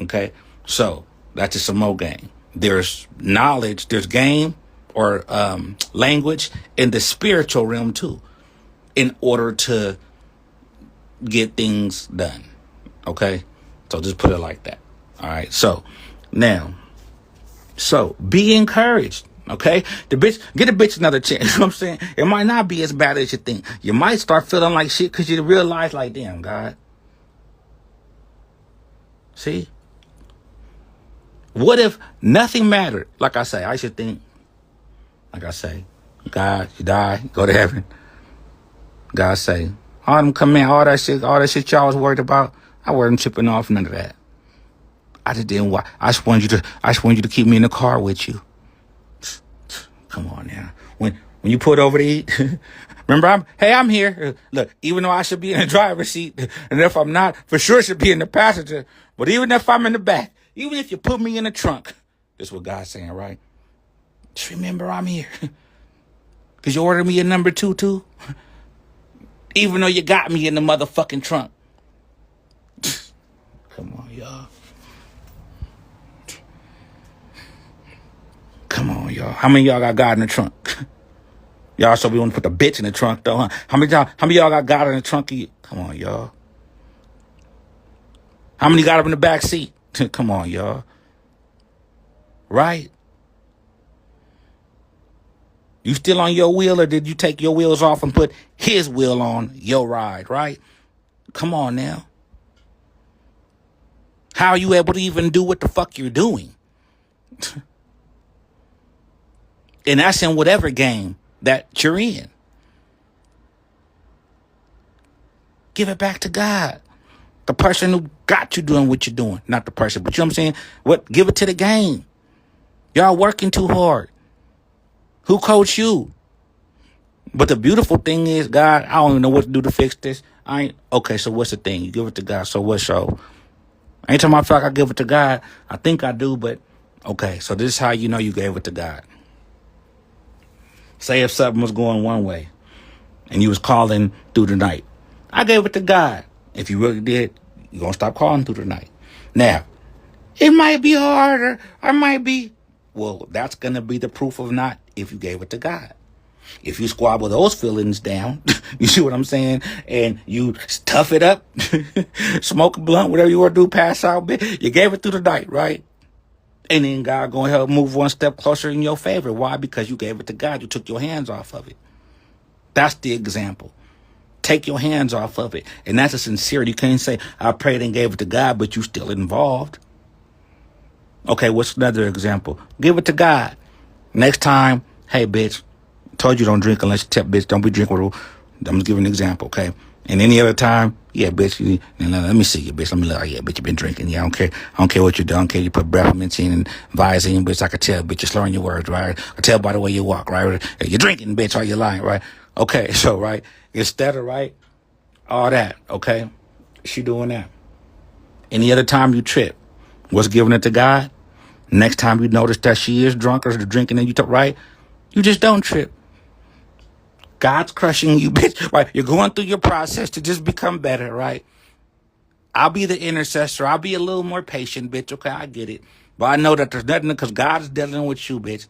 Speaker 1: Okay? So, that's just some more game. There's knowledge, there's game or language in the spiritual realm too, in order to get things done. Okay? So just put it like that. All right? So, now, be encouraged. Okay? Get a bitch another chance. You know what I'm saying? It might not be as bad as you think. You might start feeling like shit because you realize like, damn, God. See? What if nothing mattered? Like I say, I should think, God, you die, go to heaven. God say, all them command, all that shit y'all was worried about, I wasn't chipping off none of that. I just didn't want. I just wanted you to keep me in the car with you. Come on now. When you put over to eat, remember I'm here. Look, even though I should be in the driver's seat, and if I'm not, for sure should be in the passenger. But even if I'm in the back, even if you put me in the trunk, this is what God's saying, right? Just remember I'm here. Because you ordered me a number 2 too. Even though you got me in the motherfucking trunk. Come on, y'all. Come on, y'all. How many of y'all got God in the trunk? Y'all so we want to put the bitch in the trunk though, huh? How many of y'all got God in the trunk? Come on, y'all. How many got up in the back seat? Come on, y'all. Right? You still on your wheel, or did you take your wheels off and put his wheel on your ride, right? Come on now. How are you able to even do what the fuck you're doing? And that's in whatever game that you're in. Give it back to God. The person who got you doing what you're doing. Not the person, but you know what I'm saying? Give it to the game. Y'all working too hard. Who coached you? But the beautiful thing is, God, I don't even know what to do to fix this. Okay, so what's the thing? You give it to God. So what? So anytime I feel like I give it to God, I think I do, but okay, so this is how you know you gave it to God. Say if something was going one way and you was calling through the night. I gave it to God. If you really did, you're going to stop calling through the night. Now, it might be harder. I might be. Well, that's going to be the proof of not if you gave it to God. If you squabble those feelings down, you see what I'm saying, and you tough it up, smoke a blunt, whatever you want to do, pass out, bitch, you gave it through the night, right? And then God going to help move one step closer in your favor. Why? Because you gave it to God. You took your hands off of it. That's the example. Take your hands off of it. And that's a sincerity. You can't say, I prayed and gave it to God, but you still involved. Okay, what's another example? Give it to God. Next time, hey, bitch, told you don't drink unless you tip, bitch. Don't be drinking with her. I'm just giving an example, okay? And any other time, yeah, bitch, let me see you, bitch. Let me look. Yeah, bitch, you been drinking. Yeah, I don't care. I don't care what you do. I don't care. You put Brefamine and Visine, bitch. I can tell, bitch, you're slurring your words, right? I tell by the way you walk, right? You're drinking, bitch, or you're lying, right? Okay, so, right, instead of, right, all that, okay? She doing that. Any other time you trip, what's giving it to God? Next time you notice that she is drunk or drinking and you talk, right? You just don't trip. God's crushing you, bitch, right? You're going through your process to just become better, right? I'll be the intercessor. I'll be a little more patient, bitch, okay? I get it. But I know that there's nothing because God is dealing with you, bitch.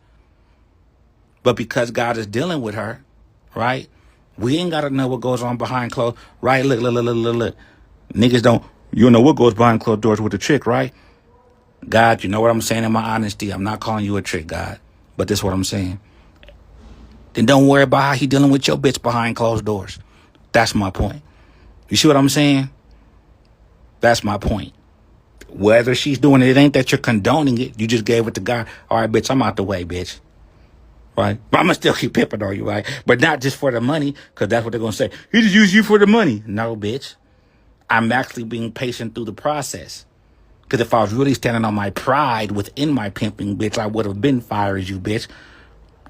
Speaker 1: But because God is dealing with her, right? We ain't got to know what goes on behind closed, right? Look. Niggas don't, you know what goes behind closed doors with the trick, right? God, you know what I'm saying in my honesty. I'm not calling you a trick, God. But this is what I'm saying. Then don't worry about how he dealing with your bitch behind closed doors. That's my point. You see what I'm saying? That's my point. Whether she's doing it, it ain't that you're condoning it. You just gave it to God. All right, bitch, I'm out the way, bitch. Right? But I'm going to still keep pimping on you, right? But not just for the money, because that's what they're going to say. He just used you for the money. No, bitch. I'm actually being patient through the process. Because if I was really standing on my pride within my pimping, bitch, I would have been fired you, bitch.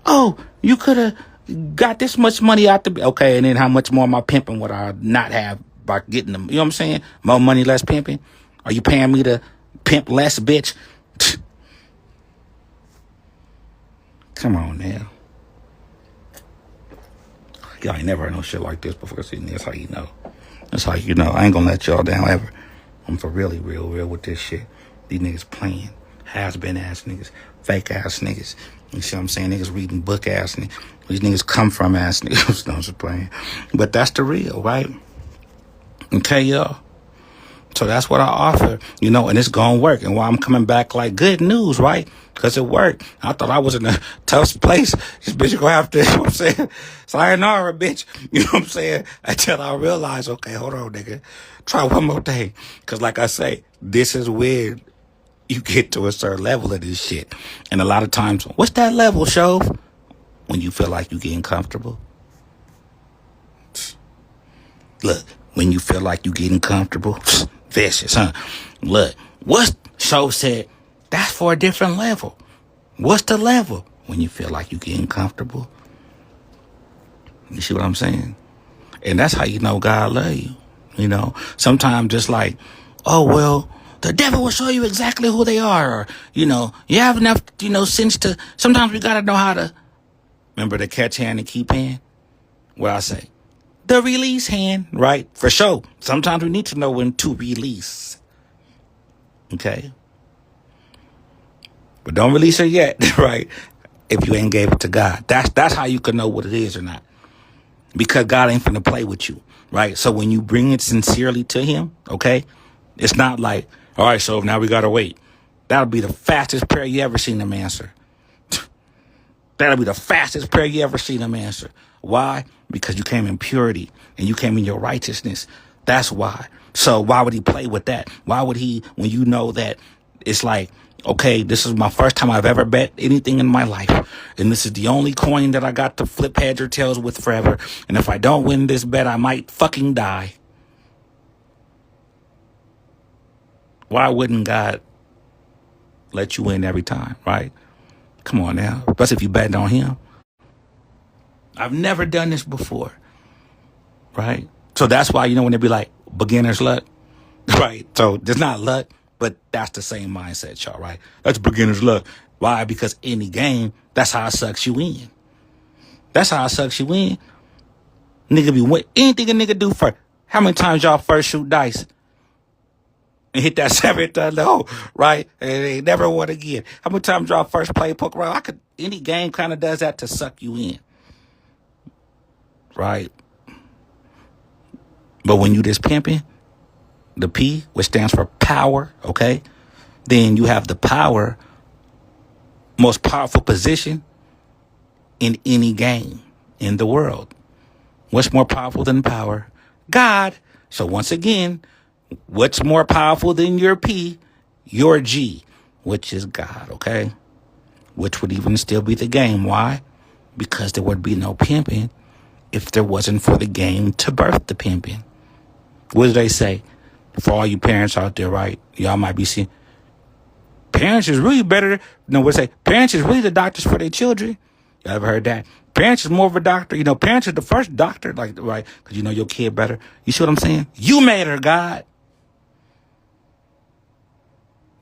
Speaker 1: Oh, you could have got this much money out the... Okay, and then how much more of my pimping would I not have by getting them? You know what I'm saying? More money, less pimping? Are you paying me to pimp less, bitch? Come on now. Y'all ain't never heard no shit like this before. See, that's how you know. That's how you know. I ain't gonna let y'all down ever. I'm for really real with this shit. These niggas playing. Has-been ass niggas. Fake ass niggas. You see what I'm saying? Niggas reading book ass niggas. These niggas come from ass niggas. No, I'm just playing. But that's the real, right? Okay, y'all. So that's what I offer, you know, and it's gonna work. And why I'm coming back like good news, right? Because it worked. I thought I was in a tough place. This bitch gonna have to, you know what I'm saying? Sayonara, bitch. You know what I'm saying? Until I realize, okay, hold on, nigga. Try one more thing. Because like I say, this is where you get to a certain level of this shit. And a lot of times, what's that level, Shove? When you feel like you getting comfortable. Look, when you feel like you getting comfortable, vicious, huh? Look, what's Shove said, that's for a different level. What's the level? When you feel like you getting comfortable. You see what I'm saying? And that's how you know God love you. You know, sometimes just like, oh, well, the devil will show you exactly who they are. Or, you know, you have enough, you know, sense to, sometimes we got to know how to, remember the catch hand and keep hand? What I say? The release hand, right? For sure. Sometimes we need to know when to release. Okay? But don't release her yet, right? If you ain't gave it to God. That's how you can know what it is or not. Because God ain't finna play with you, right? So when you bring it sincerely to him, okay? It's not like, all right, so now we gotta wait. That'll be the fastest prayer you ever seen him answer. That'll be the fastest prayer you ever seen him answer. Why? Because you came in purity and you came in your righteousness. That's why. So why would he play with that? Why would he, when you know that it's like, okay, this is my first time I've ever bet anything in my life. And this is the only coin that I got to flip heads or tails with forever. And if I don't win this bet, I might fucking die. Why wouldn't God let you win every time, right? Come on now. Plus if you bet on him. I've never done this before, right? So that's why, you know, when they be like, beginner's luck, right? So there's not luck, but that's the same mindset, y'all, right? That's beginner's luck. Why? Because any game, that's how it sucks you in. That's how it sucks you in. Nigga be win anything a nigga do first. How many times y'all first shoot dice? and hit that 7th hole, right? And they never won again. How many times y'all first play poker? Well, any game kind of does that to suck you in, right? But when you just pimping, the P, which stands for power, okay? Then you have the power, most powerful position in any game in the world. What's more powerful than power? God. So once again, what's more powerful than your P? Your G, which is God, okay? Which would even still be the game. Why? Because there would be no pimping if there wasn't for the game to birth the pimping. What do they say? For all you parents out there, right? Y'all might be seeing, parents is really better. No, what say? Parents is really the doctors for their children. Y'all ever heard that? Parents is more of a doctor. You know, parents is the first doctor, like, right? Because you know your kid better. You see what I'm saying? You made her, God.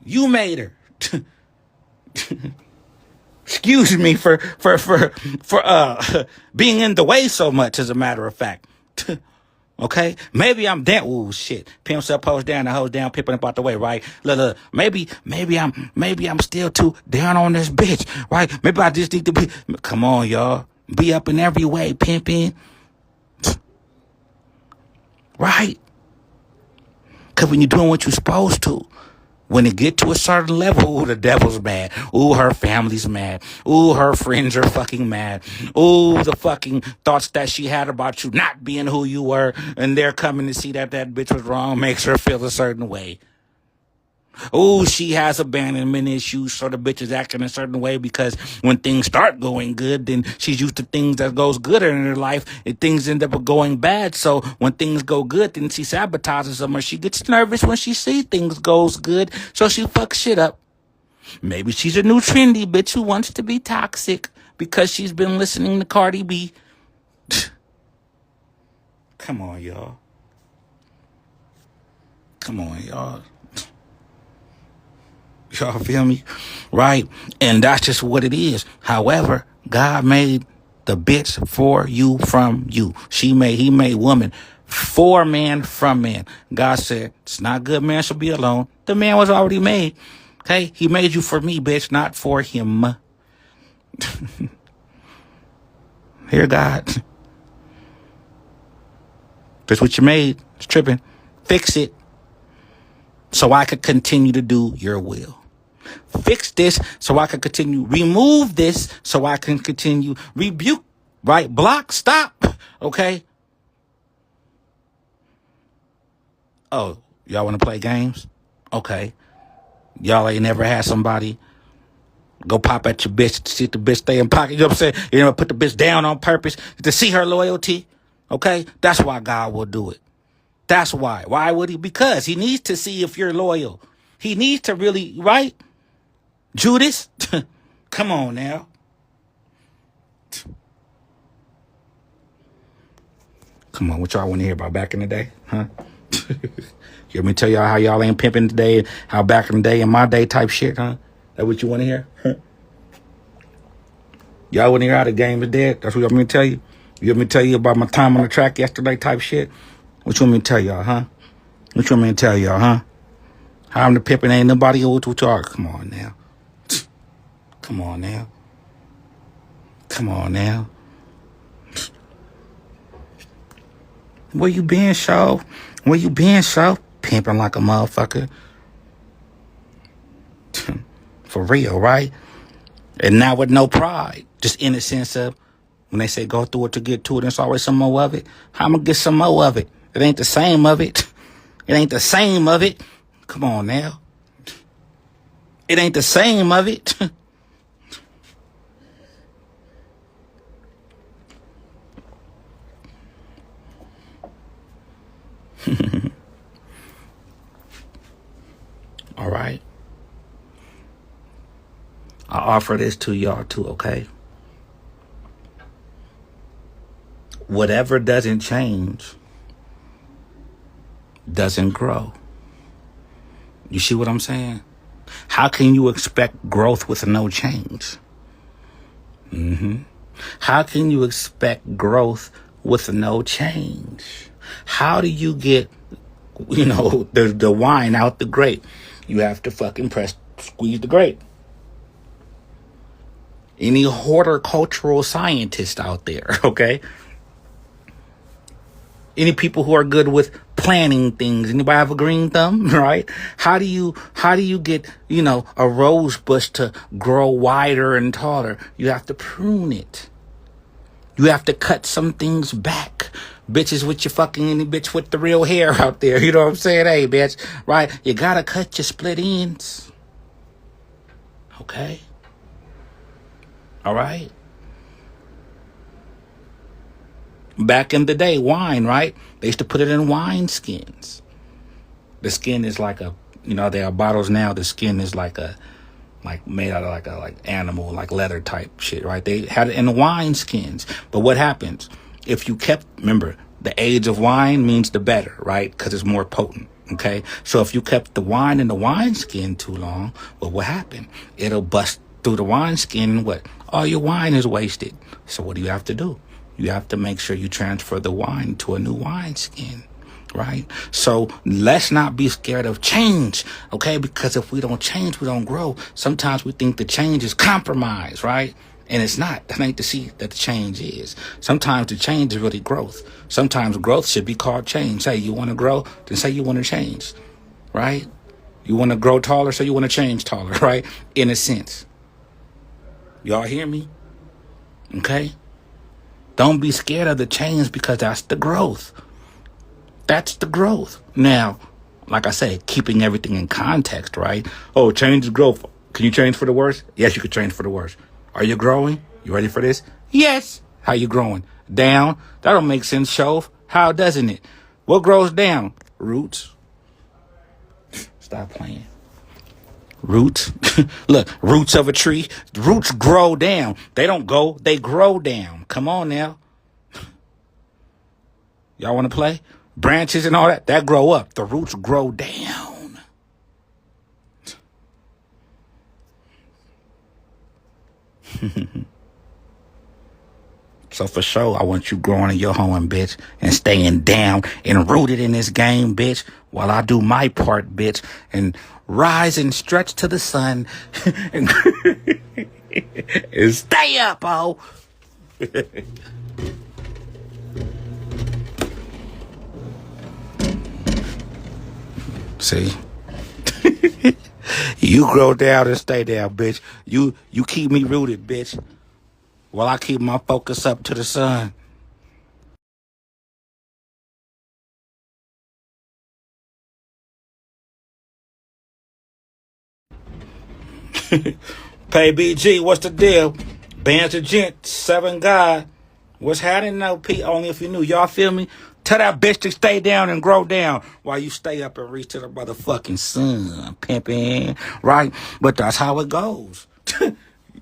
Speaker 1: You made her. Excuse me for being in the way so much, as a matter of fact. Okay? Maybe I'm down. Ooh, shit. Pimps up, hoes down, the hoes down, pimping up out the way, right? Look. Maybe I'm still too down on this bitch, right? Maybe I just need to be. Come on, y'all. Be up in every way, pimping. Right? Because when you're doing what you're supposed to, when it get to a certain level, ooh, the devil's mad. Ooh, her family's mad. Ooh, her friends are fucking mad. Ooh, the fucking thoughts that she had about you not being who you were, and they're coming to see that bitch was wrong, makes her feel a certain way. Ooh, she has abandonment issues, so the bitch is acting a certain way because when things start going good, then she's used to things that goes good in her life, and things end up going bad. So when things go good, then she sabotages them, or she gets nervous when she sees things goes good, so she fucks shit up. Maybe she's a new trendy bitch who wants to be toxic because she's been listening to Cardi B. Come on, y'all. Come on, y'all. Y'all feel me? Right? And that's just what it is. However, God made the bitch for you from you. He made woman for man from man. God said, it's not good man should be alone. The man was already made. Okay? He made you for me, bitch, not for him. Here, God. That's what you made. It's tripping. Fix it so I could continue to do your will. Fix this so I can continue. Remove this so I can continue. Rebuke, right? Block, stop. Okay? Oh, y'all want to play games? Okay. Y'all ain't never had somebody go pop at your bitch to see if the bitch stay in pocket. You know what I'm saying? You know, put the bitch down on purpose to see her loyalty. Okay? That's why God will do it. That's why. Why would he? Because he needs to see if you're loyal. He needs to really, right? Judas, come on now. Come on, what y'all want to hear about back in the day? Huh? You want me to tell y'all how y'all ain't pimping today, how back in the day, in my day type shit, huh? That what you want to hear? Huh? Y'all want to hear how the game is dead? That's what you want me to tell you? You want me to tell you about my time on the track yesterday type shit? What you want me to tell y'all, huh? What you want me to tell y'all, huh? How I'm the pimping, ain't nobody with y'all. Come on now. Come on now. Come on now. Where you been, show? Where you been, show? Pimping like a motherfucker. For real, right? And now with no pride. Just in the sense of, when they say go through it to get to it, there's always some more of it. How I'm going to get some more of it? It ain't the same of it. It ain't the same of it. Come on now. It ain't the same of it. All right. I offer this to y'all too, okay? Whatever doesn't change doesn't grow. You see what I'm saying? How can you expect growth with no change? How can you expect growth with no change? How do you get the wine out the grape. You have to fucking squeeze the grape. Any horticultural scientist out there, okay? Any people who are good with planting things? Anybody have a green thumb, right? How do you get, a rose bush to grow wider and taller? You have to prune it. You have to cut some things back. Bitches with your fucking any bitch with the real hair out there. You know what I'm saying? Hey, bitch, right? You gotta cut your split ends. Okay? All right? Back in the day, wine, right? They used to put it in wine skins. The skin is like there are bottles now. The skin is like made out of like animal, like leather type shit, right? They had it in wine skins. But what happens if you remember, the age of wine means the better, right? Because it's more potent. Okay. So if you kept the wine in the wine skin too long, well, what happened? It'll bust through the wine skin. What? All your wine is wasted. So what do you have to do? You have to make sure you transfer the wine to a new wine skin. Right? So let's not be scared of change, okay? Because if we don't change, we don't grow. Sometimes we think the change is compromise, right? And it's not. That ain't to see that the change is. Sometimes the change is really growth. Sometimes growth should be called change. Say you want to grow, then say you want to change, right? You want to grow taller, so you want to change taller, right? In a sense. Y'all hear me? Okay? Don't be scared of the change because that's the growth. That's the growth. Now, like I say, keeping everything in context, right? Oh, change is growth. Can you change for the worse? Yes, you can change for the worse. Are you growing? You ready for this? Yes. How you growing? Down? That don't make sense, Shove. How doesn't it? What grows down? Roots. Stop playing. Roots. Look, roots of a tree. Roots grow down. They don't go. They grow down. Come on now. Y'all want to play? Branches and all that grow up. The roots grow down. So for sure, I want you growing in your home, bitch, and staying down and rooted in this game, bitch, while I do my part, bitch, and rise and stretch to the sun and, and stay up, oh. See? You grow down and stay down, bitch. You keep me rooted, bitch, while I keep my focus up to the sun. Pay BG, what's the deal? Bands of Gent, 7 guy. What's happening now, P? Only if you knew. Y'all feel me? Tell that bitch to stay down and grow down while you stay up and reach to the motherfucking sun, pimping, right? But that's how it goes.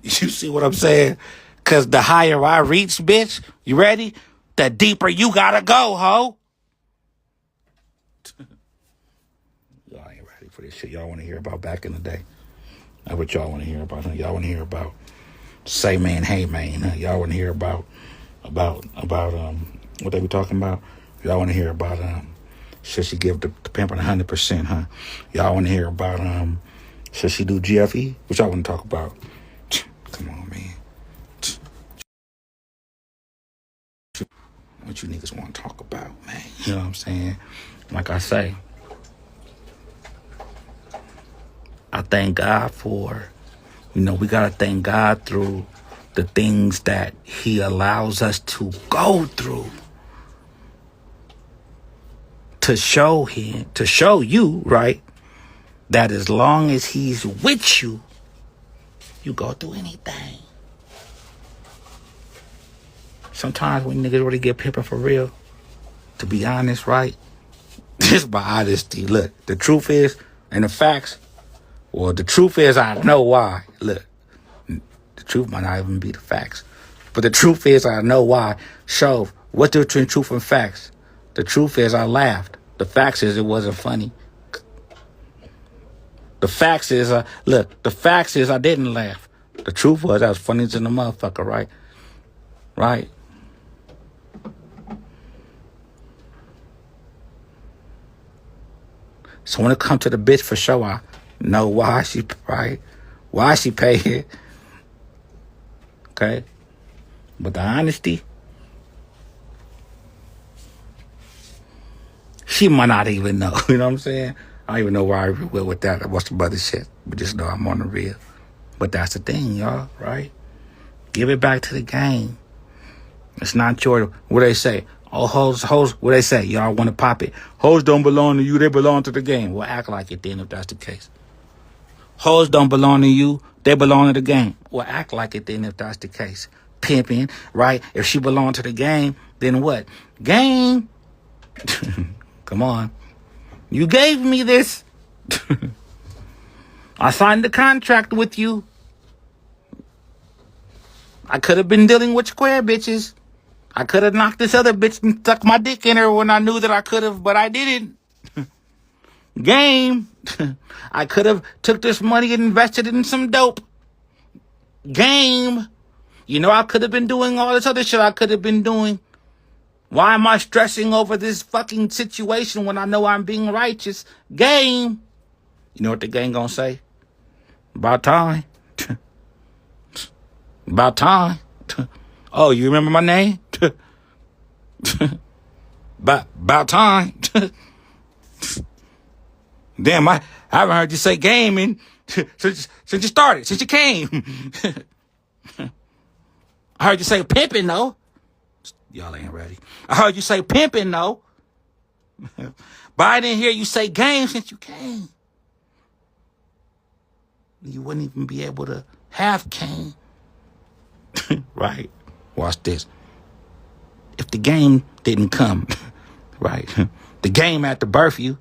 Speaker 1: You see what I'm saying? Because the higher I reach, bitch, you ready? The deeper you gotta go, ho. Y'all ain't ready for this shit. Y'all want to hear about back in the day? That's what y'all want to hear about. Huh? Y'all want to hear about say man, hey man. Huh? Y'all want to hear about what they be talking about? Y'all want to hear about should she give the pimping 100%, huh? Y'all want to hear about should she do GFE? What y'all want to talk about? Come on, man. What you niggas want to talk about, man? You know what I'm saying? Like I say, I thank God for, we got to thank God through the things that he allows us to go through to show you, right, that as long as he's with you, you go through anything. Sometimes when niggas really get pimping for real, to be honest, right, this is my honesty. Look, the truth is, and the facts, well, the truth is I know why. Look, the truth might not even be the facts. But the truth is I know why. So, what's the difference between truth and facts? The truth is I laughed. The facts is it wasn't funny. The facts is, the facts is I didn't laugh. The truth was I was funny as a motherfucker, right? Right?
Speaker 3: So when it comes to the bitch, for sure, I know why she, right? Why she pay it. Okay? But the honesty, she might not even know. You know what I'm saying? I don't even know where I went with that. What's the other shit? But just know I'm on the real. But that's the thing, y'all, right? Give it back to the game. It's not your, what they say? Oh, hoes, what they say? Y'all want to pop it. Hoes don't belong to you. They belong to the game. Well, act like it then if that's the case. Hoes don't belong to you. They belong to the game. Well, act like it then if that's the case. Pimping, right? If she belong to the game, then what? Game. Come on. You gave me this. I signed the contract with you. I could have been dealing with square bitches. I could have knocked this other bitch and stuck my dick in her when I knew that I could have, but I didn't. Game. I could have took this money and invested in some dope. Game. You know, I could have been doing all this other shit I could have been doing. Why am I stressing over this fucking situation when I know I'm being righteous? Game. You know what the gang gonna say? About time. About time. Oh, you remember my name? About time. Damn, I haven't heard you say gaming since you started, since you came. I heard you say pimping, though. Y'all ain't ready. I heard you say pimping, though. But I didn't hear you say game since you came. You wouldn't even be able to have cane. Right? Watch this. If the game didn't come, right? The game had to birth you.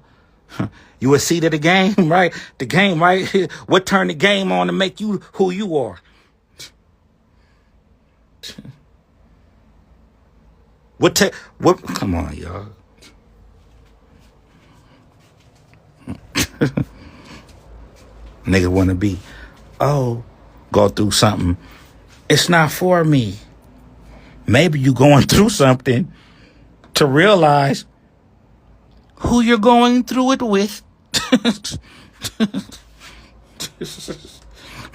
Speaker 3: You a seed of the game, right? The game, right? What turned the game on to make you who you are? What? Come on, y'all. Nigga wanna be, go through something. It's not for me. Maybe you going through something to realize who you're going through it with.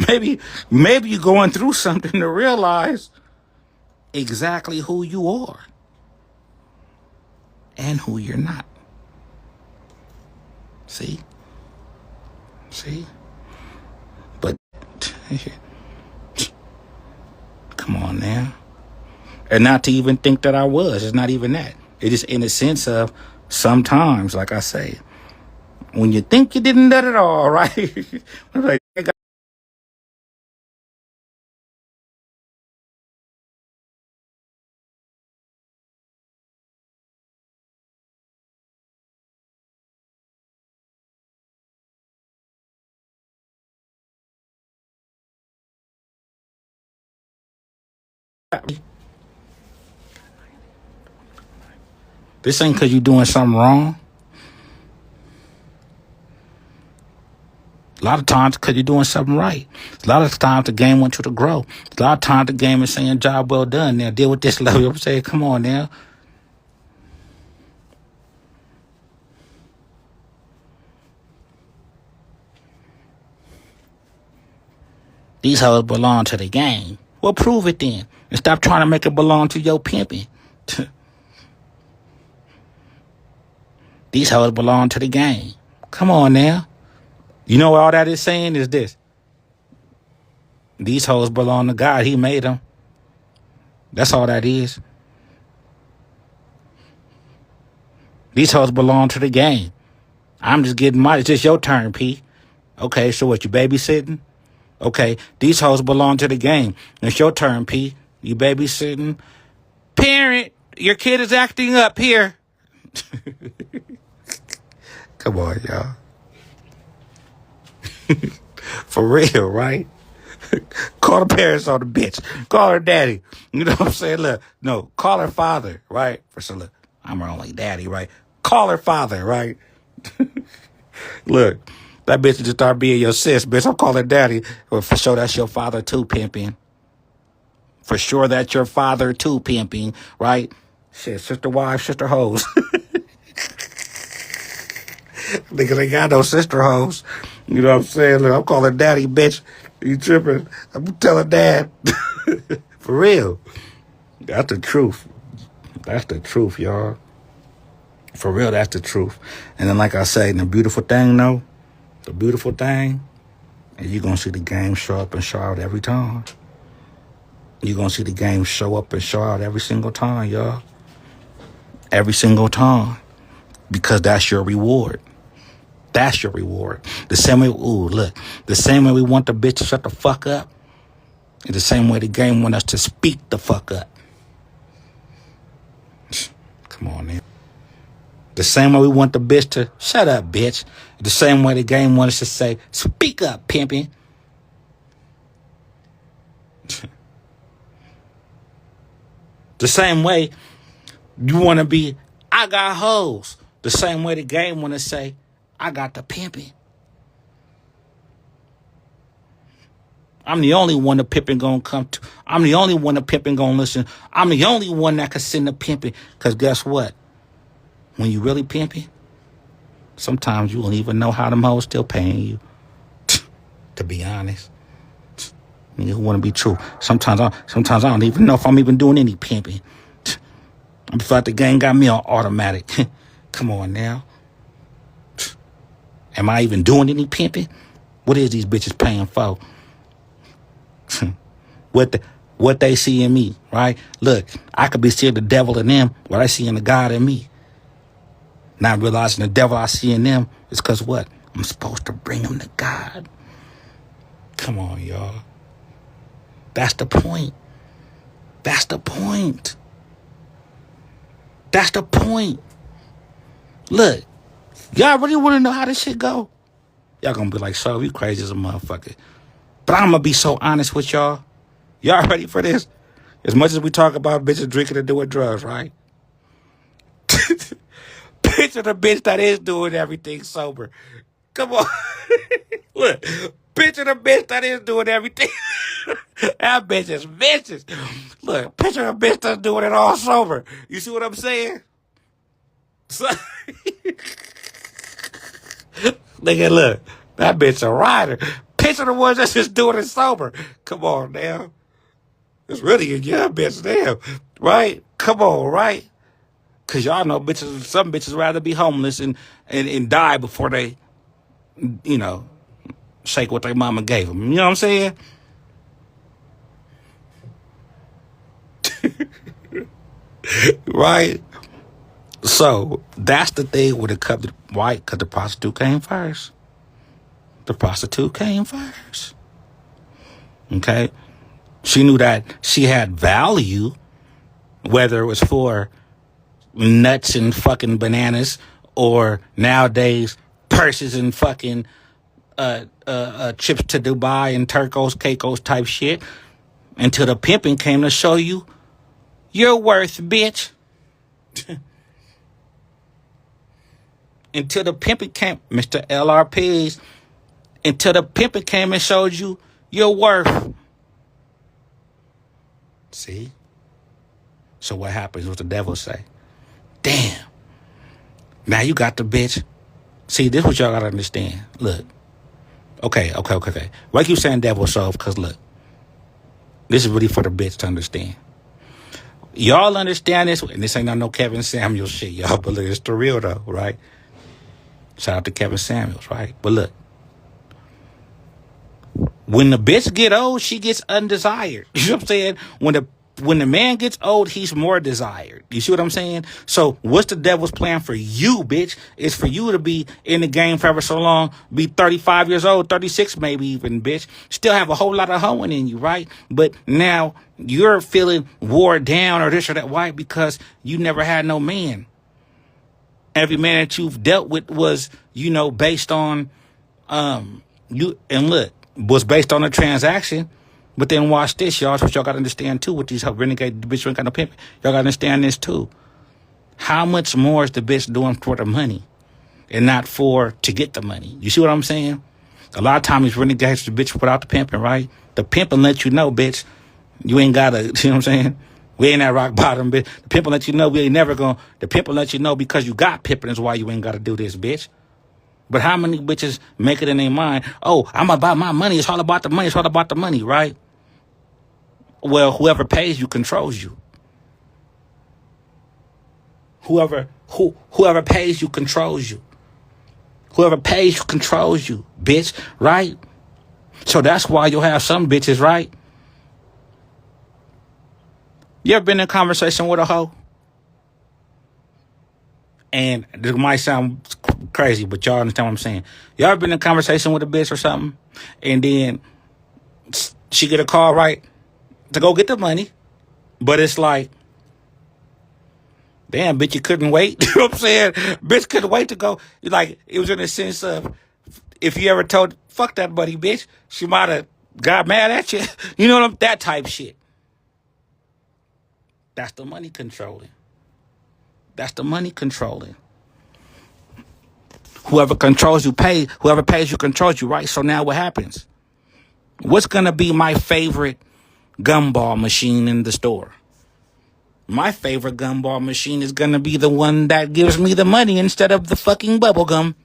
Speaker 3: Maybe you're going through something to realize exactly who you are and who you're not. See? But come on now. And not to even think that I was. It's not even that. It's just in the sense of sometimes, like I say, when you think you didn't do it all, right? Like, this ain't because you're doing something wrong. A lot of times because you're doing something right. A lot of times the game wants you to grow. A lot of times the game is saying, job well done. Now deal with this level. I'm saying, come on now. These hoes belong to the game. Well, prove it then. And stop trying to make it belong to your pimping. These hoes belong to the game. Come on now. You know what all that is saying is this. These hoes belong to God. He made them. That's all that is. These hoes belong to the game. I'm just getting mine. It's just your turn, P. Okay, so what, you babysitting? Okay, these hoes belong to the game. It's your turn, P. You babysitting? Parent, your kid is acting up here. Come on, y'all. For real, right? Call the parents on the bitch. Call her daddy. You know what I'm saying? Look, no, call her father, right? Look, I'm her only daddy, right? Call her father, right? Look, that bitch just start being your sis, bitch. I'm calling daddy. Well, for sure, that's your father too, pimping. For sure, that's your father too, pimping, right? Shit, sister wives, sister hoes. Niggas ain't got no sister hoes. You know what I'm saying? Look, I'm calling daddy, bitch. You tripping? I'm telling dad. For real. That's the truth. That's the truth, y'all. For real, that's the truth. And then, like I say, the beautiful thing, though, the beautiful thing, and you're going to see the game show up and show out every time. You're going to see the game show up and show out every single time, y'all. Every single time. Because that's your reward. That's your reward. The same way, look. The same way we want the bitch to shut the fuck up. Is the same way the game want us to speak the fuck up. Come on, man. The same way we want the bitch to shut up, bitch. The same way the game wants us to say, speak up, pimpin'. The same way you want to be, I got hoes. The same way the game want to say, I got the pimpin'. I'm the only one the pimpin' gonna come to. I'm the only one the pimpin' gonna listen. I'm the only one that can send the pimpin'. Because guess what? When you really pimping, sometimes you won't even know how them hoes still paying you. To be honest. You want to be true. Sometimes I don't even know if I'm even doing any pimping. I feel like the game got me on automatic. Come on now. Am I even doing any pimping? What is these bitches paying for? What they see in me, right? Look, I could be seeing the devil in them, what I see in the God in me. Not realizing the devil I see in them is because what? I'm supposed to bring them to God. Come on, y'all. That's the point. That's the point. That's the point. Look, y'all really want to know how this shit go? Y'all gonna be like, so you crazy as a motherfucker. But I'm gonna be so honest with y'all. Y'all ready for this? As much as we talk about bitches drinking and doing drugs, right? Picture the bitch that is doing everything sober. Come on. Look, picture the bitch that is doing everything. That bitch is vicious. Look, picture a bitch that's doing it all sober. You see what I'm saying? So, look, that bitch a rider. Picture the ones that's just doing it sober. Come on now. It's really a young bitch now, right? Come on, right? Because y'all know bitches, some bitches rather be homeless and die before they, you know, shake what their mama gave them. You know what I'm saying? Right? So, that's the thing with the cup, right? Because the prostitute came first. The prostitute came first. Okay? She knew that she had value, whether it was for nuts and fucking bananas or nowadays purses and fucking trips to Dubai and Turcos, Caicos type shit, until the pimping came to show you your worth, bitch. Until the pimping came, Mr. LRPs, until the pimping came and showed you your worth. See? So what happens? What the devil say? Damn. Now you got the bitch. See, this is what y'all gotta understand. Look. Okay. Why keep saying devil so? Because look. This is really for the bitch to understand. Y'all understand this? And this ain't no Kevin Samuels shit, y'all. But look, it's the real though, right? Shout out to Kevin Samuels, right? But look. When the bitch get old, she gets undesired. You know what I'm saying? When the man gets old, he's more desired. You see what I'm saying? So what's the devil's plan for you, bitch? It's for you to be in the game forever so long, be 35 years old, 36 maybe even, bitch. Still have a whole lot of hoeing in you, right? But now you're feeling wore down or this or that. Why? Because you never had no man. Every man that you've dealt with was, you know, based on, was based on a transaction. But then watch this, y'all. That's what y'all got to understand, too, with these renegade bitch ain't got no pimp. Y'all got to understand this, too. How much more is the bitch doing for the money and not to get the money? You see what I'm saying? A lot of times these renegades, the bitch without the pimping, right? The pimping let you know, bitch, you ain't got to, you know what I'm saying? We ain't at rock bottom, bitch. The pimping let you know we ain't never going to, the pimping let you know because you got pimping is why you ain't got to do this, bitch.
Speaker 1: But how many bitches make it in their mind, oh, I'm about my money. It's all about the money. It's all about the money, right? Well, whoever pays you controls you. Whoever pays you controls you. Whoever pays you controls you, bitch, right? So that's why you'll have some bitches, right? You ever been in a conversation with a hoe? And this might sound crazy, but y'all understand what I'm saying. Y'all ever been in a conversation with a bitch or something, and then she get a call, right, to go get the money, but it's like, damn, bitch, you couldn't wait. You know what I'm saying? Bitch couldn't wait to go. Like, it was in the sense of, if you ever told, fuck that buddy, bitch, she might have got mad at you. You know what I'm, that type shit. That's the money controlling. That's the money controlling. Whoever controls you pays. Whoever pays you controls you, right? So now what happens? What's going to be my favorite gumball machine in the store? My favorite gumball machine is going to be the one that gives me the money instead of the fucking bubble gum.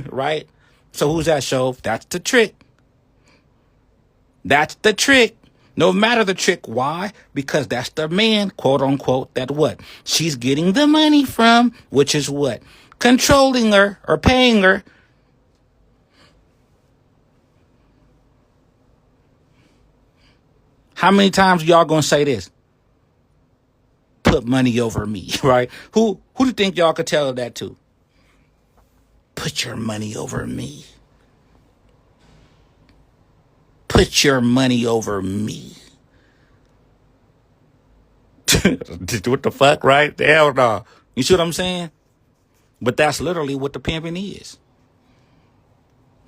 Speaker 1: Right? So who's that, Shove? That's the trick. That's the trick. No matter the trick. Why? Because that's the man, quote unquote, that what? She's getting the money from, which is what? Controlling her or paying her. How many times y'all gonna say this? Put money over me, right? Who do you think y'all could tell that to? Put your money over me. Put your money over me. What the fuck, right? Hell no. You see what I'm saying? But that's literally what the pimping is.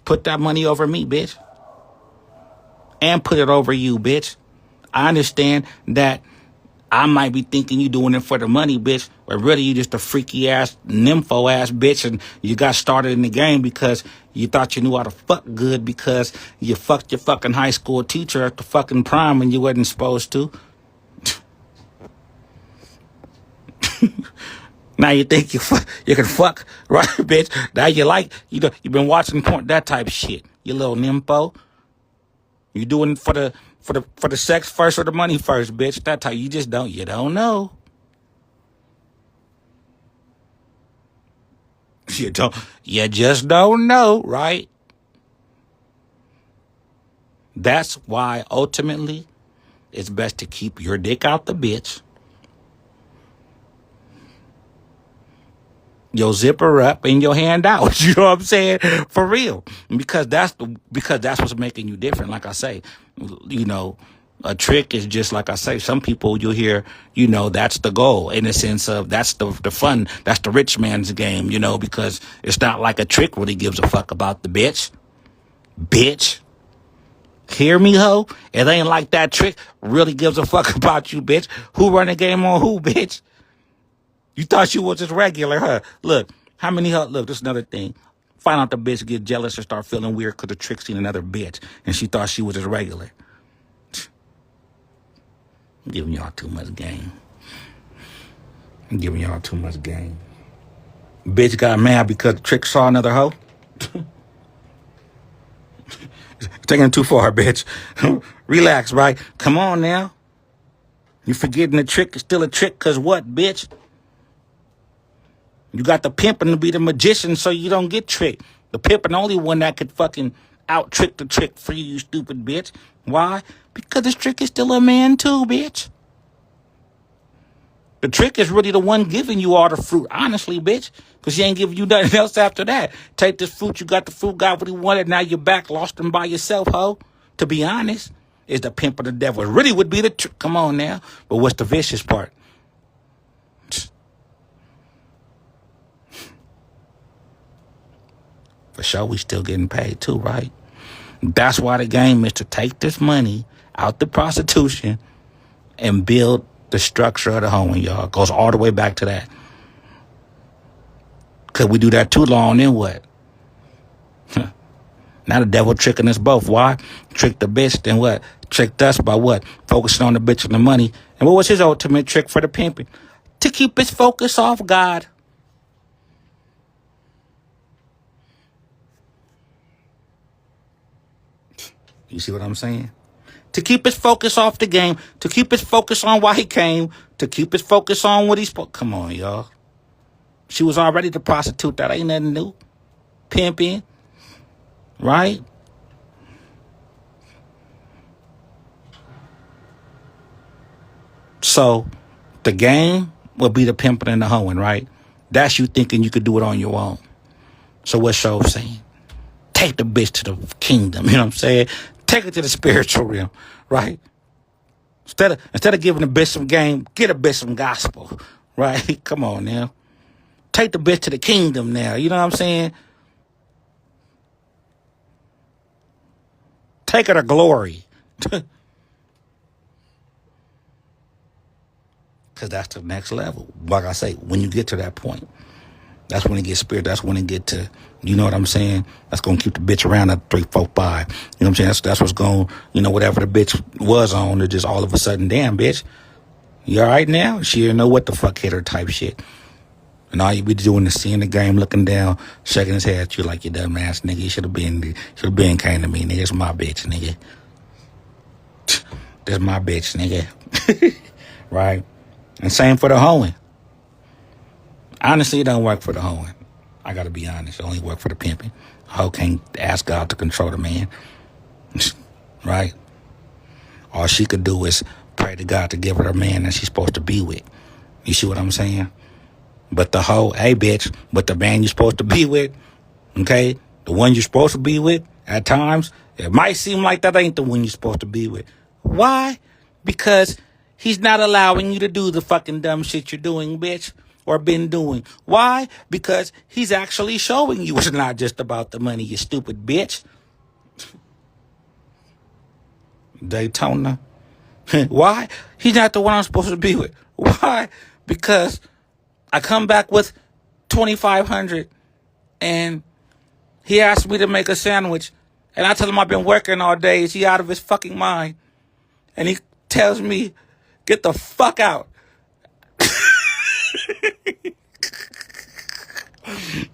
Speaker 1: Put that money over me, bitch. And put it over you, bitch. I understand that I might be thinking you doing it for the money, bitch, but really you just a freaky ass, nympho ass bitch, and you got started in the game because you thought you knew how to fuck good because you fucked your fucking high school teacher at the fucking prime when you wasn't supposed to. Now you think you can fuck, right, bitch? Now you like, you've been watching porn, that type of shit. You little nympho. You doing it for the sex first or the money first, bitch? That's how you don't know. You just don't know, right? That's why ultimately it's best to keep your dick out the bitch. Your zipper up and your hand out. You know what I'm saying? For real. Because that's what's making you different. Like I say, a trick is just like I say, some people you'll hear, that's the goal in the sense of that's the fun. That's the rich man's game, because it's not like a trick really gives a fuck about the bitch. Bitch. Hear me, ho? It ain't like that trick really gives a fuck about you, bitch. Who run the game on who, bitch? You thought you was just regular, huh? Look, this is another thing. Find out the bitch get jealous or start feeling weird because the trick seen another bitch and she thought she was just regular. I'm giving y'all too much game. Bitch got mad because the trick saw another hoe. Taking it too far, bitch. Relax, right? Come on now. You forgetting the trick is still a trick because what, bitch? You got the pimping to be the magician so you don't get tricked. The pimping the only one that could fucking out-trick the trick for you stupid bitch. Why? Because this trick is still a man too, bitch. The trick is really the one giving you all the fruit, honestly, bitch. Because he ain't giving you nothing else after that. Take this fruit, you got the fruit, got what he wanted, now you're back, lost him by yourself, ho. To be honest, is the pimp of the devil. It really would be the trick. Come on now. But what's the vicious part? For sure, we still getting paid too, right? That's why the game is to take this money out the prostitution and build the structure of the home, y'all. It goes all the way back to that. Because we do that too long, then what? Now the devil tricking us both. Why? Tricked the bitch, then what? Tricked us by what? Focusing on the bitch and the money. And what was his ultimate trick for the pimping? To keep his focus off God. You see what I'm saying? To keep his focus off the game, to keep his focus on why he came, to keep his focus on what he's supposed. Come on, y'all. She was already the prostitute. That ain't nothing new. Pimping, right? So the game will be the pimping and the hoeing, right? That's you thinking you could do it on your own. So what's Show saying? Take the bitch to the kingdom. You know what I'm saying? Take it to the spiritual realm, right? Instead of giving the bitch some game, get a bitch some gospel, right? Come on now. Take the bitch to the kingdom now. You know what I'm saying? Take her to glory. Because that's the next level. Like I say, when you get to that point, that's when it gets spirit. That's when it get to, you know what I'm saying? That's going to keep the bitch around at 3, 4, 5. You know what I'm saying? That's what's going, whatever the bitch was on, it just all of a sudden, damn, bitch, you all right now? She didn't know what the fuck hit her type shit. And all you be doing is seeing the game, looking down, shaking his head at you like you dumb ass nigga. You should have been came to me, nigga. It's my bitch, nigga. That's my bitch, nigga. Right? And same for the hoeing. Honestly, it don't work for the hoeing. I gotta be honest. It only work for the pimping. A hoe can't ask God to control the man. Right? All she could do is pray to God to give her a man that she's supposed to be with. You see what I'm saying? But the hoe, hey bitch, but the man you're supposed to be with, okay, the one you're supposed to be with, at times, it might seem like that ain't the one you're supposed to be with. Why? Because he's not allowing you to do the fucking dumb shit you're doing, bitch, or been doing. Why? Because he's actually showing you it's not just about the money, you stupid bitch. Daytona. Why? He's not the one I'm supposed to be with. Why? Because I come back with $2,500 and he asked me to make a sandwich and I tell him I've been working all day. Is he out of his fucking mind? And he tells me, get the fuck out.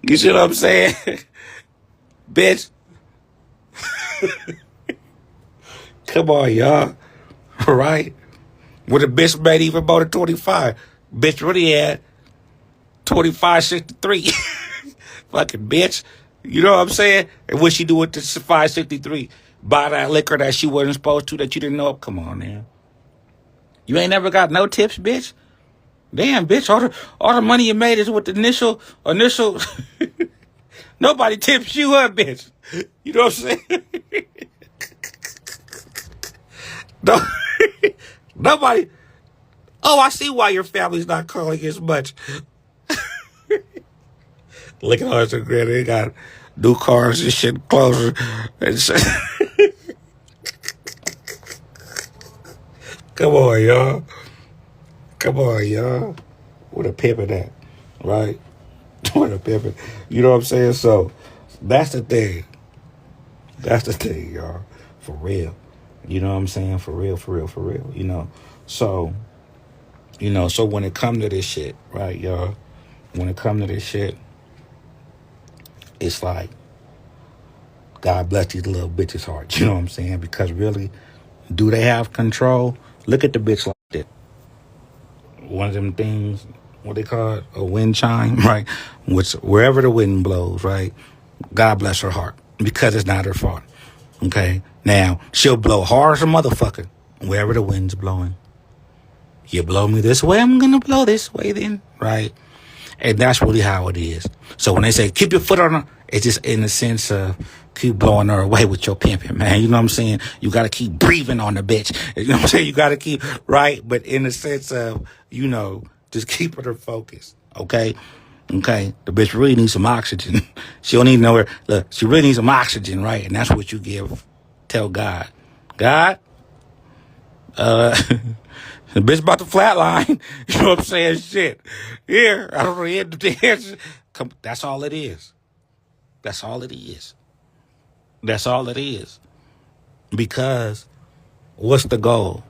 Speaker 1: You see what I'm saying? Bitch. Come on, y'all. Right? When the bitch made even more than 25. Bitch really had 25.63. Fucking bitch. You know what I'm saying? And what she do with the 5.63? Buy that liquor that she wasn't supposed to, that you didn't know. Come on, man. You ain't never got no tips, bitch? Damn, bitch. All the money you made is with the initial. Nobody tips you up, bitch. You know what I'm saying? No, nobody. Oh, I see why your family's not calling as much. Look at all the grand. They got new cars and shit, clothes and shit. Come on, y'all. Come on, y'all. What a pimpin' that, right? What a pimpin'. You know what I'm saying? So that's the thing. That's the thing, y'all. For real. You know what I'm saying? For real. So, so when it come to this shit, right, y'all? When it come to this shit, it's like, God bless these little bitches' hearts. You know what I'm saying? Because really, do they have control? Look at the bitch like that. One of them things, what they call it, a wind chime, right? Which wherever the wind blows, right? God bless her heart, because it's not her fault. Okay? Now, she'll blow hard as a motherfucker wherever the wind's blowing. You blow me this way, I'm gonna blow this way then, right? And that's really how it is. So when they say, keep your foot on her, it's just in the sense of keep blowing her away with your pimping, man. You know what I'm saying? You got to keep breathing on the bitch. You know what I'm saying? You got to keep, right? But in the sense of, just keeping her focused, okay? Okay? The bitch really needs some oxygen. She don't need nowhere. Look, she really needs some oxygen, right? And that's what you give. Tell God. God, the bitch about to flatline. You know what I'm saying? Shit. Here, I don't know. That's all it is. That's all it is. That's all it is. Because what's the goal?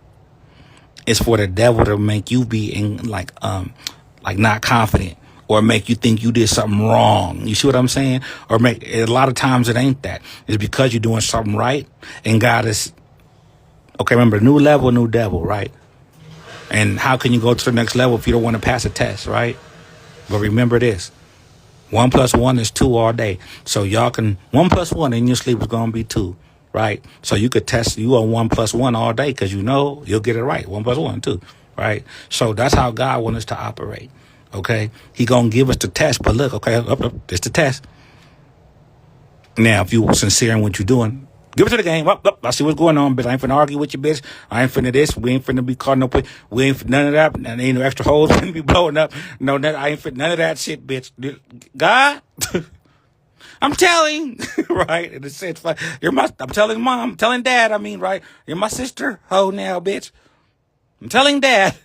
Speaker 1: It's for the devil to make you be in like not confident or make you think you did something wrong. You see what I'm saying? Or a lot of times it ain't that. It's because you're doing something right, and God is, okay, remember, new level, new devil, right? And how can you go to the next level if you don't want to pass a test, right? But remember this. 1 + 1 is 2 all day. So y'all can, 1 + 1 in your sleep is going to be 2, right? So you could test you on 1 + 1 all day because you know you'll get it right. 1 + 1, 2, right? So that's how God wants us to operate, okay? He going to give us the test, but look, okay, it's the test. Now, if you sincere in what you're doing, give it to the game. I see what's going on, bitch. I ain't finna argue with you, bitch. I ain't finna this. We ain't finna be caught no place. We ain't none of that. And ain't no extra holes finna be blowing up. No, I ain't finna none of that shit, bitch. God, I'm telling, right? In a sense, like, I'm telling mom, I'm telling dad, right? You're my sister. Ho now, bitch. I'm telling dad,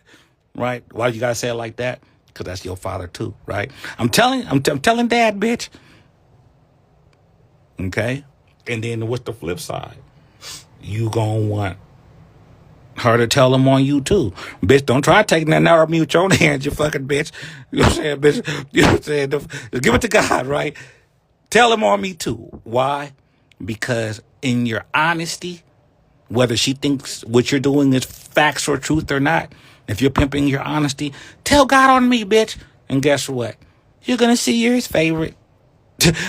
Speaker 1: right? Why you gotta say it like that? Because that's your father too, right? I'm telling dad, bitch. Okay? And then what's the flip side? You gonna want her to tell him on you too. Bitch, don't try taking that out of me with your own hands, you fucking bitch. You know what I'm saying, bitch? You know what I'm saying? Give it to God, right? Tell him on me too. Why? Because in your honesty, whether she thinks what you're doing is facts or truth or not, if you're pimping your honesty, tell God on me, bitch. And guess what? You're gonna see you're his favorite.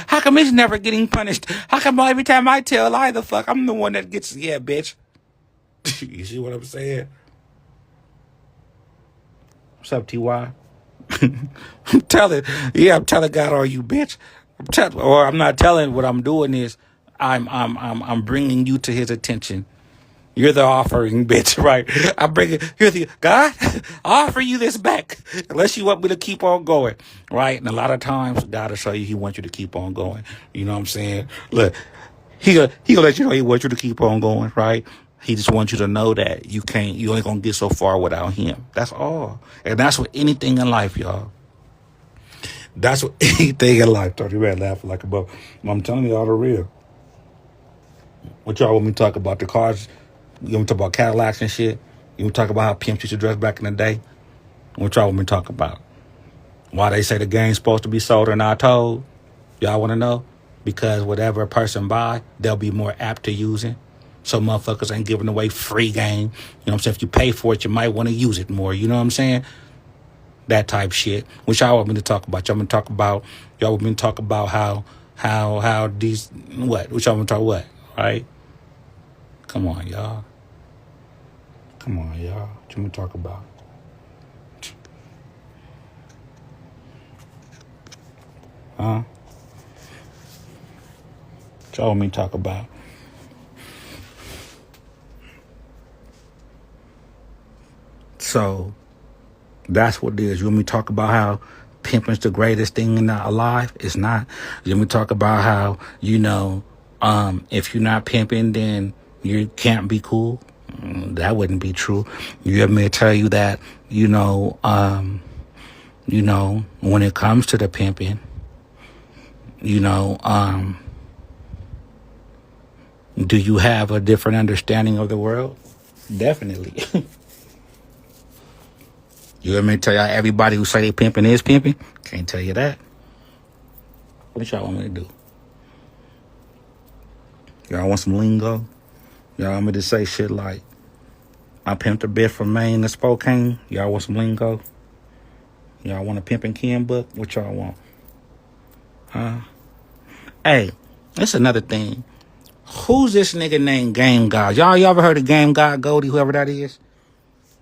Speaker 1: How come he's never getting punished? How come every time I tell a lie, the fuck, I'm the one that gets, yeah, bitch. You see what I'm saying? What's up, T.Y.? I'm telling God, are you, bitch? I'm not telling. What I'm doing is I'm bringing you to his attention. You're the offering, bitch, right? God, I offer you this back unless you want me to keep on going, right? And a lot of times, God will show you he wants you to keep on going. You know what I'm saying? Look, he gonna let you know he wants you to keep on going, right? He just wants you to know that you only gonna get so far without him. That's all. And that's what anything in life, y'all. That's what anything in life. Tony Red laughing like a buck. I'm telling you all the real. What y'all want me to talk about? The cars? You want me to talk about Cadillacs and shit? You want to talk about how pimps used to dress back in the day? What y'all want me to talk about? Why they say the game's supposed to be sold or not told? Y'all want to know? Because whatever a person buy, they'll be more apt to using. So motherfuckers ain't giving away free game. You know what I'm saying? If you pay for it, you might want to use it more. You know what I'm saying? That type shit. Which y'all want me to talk about? Y'all want me to talk about how these, what? Which y'all want to talk what? Right? Come on, y'all. What you want me to talk about? Huh? What y'all want me to talk about? So, that's what it is. You want me to talk about how pimping's the greatest thing in our life? It's not. You want me to talk about how, if you're not pimping, then you can't be cool? That wouldn't be true. You want me to tell you that, when it comes to the pimping, do you have a different understanding of the world? Definitely. You want me to tell y'all everybody who say they pimping is pimping? Can't tell you that. What y'all want me to do? Y'all want some lingo? Y'all want me to say shit like, I pimped a bit from Maine to Spokane? Y'all want some lingo? Y'all want a Pimpin' Ken book? What y'all want? Huh? Hey, that's another thing. Who's this nigga named Game God? Y'all ever heard of Game God Goldie, whoever that is?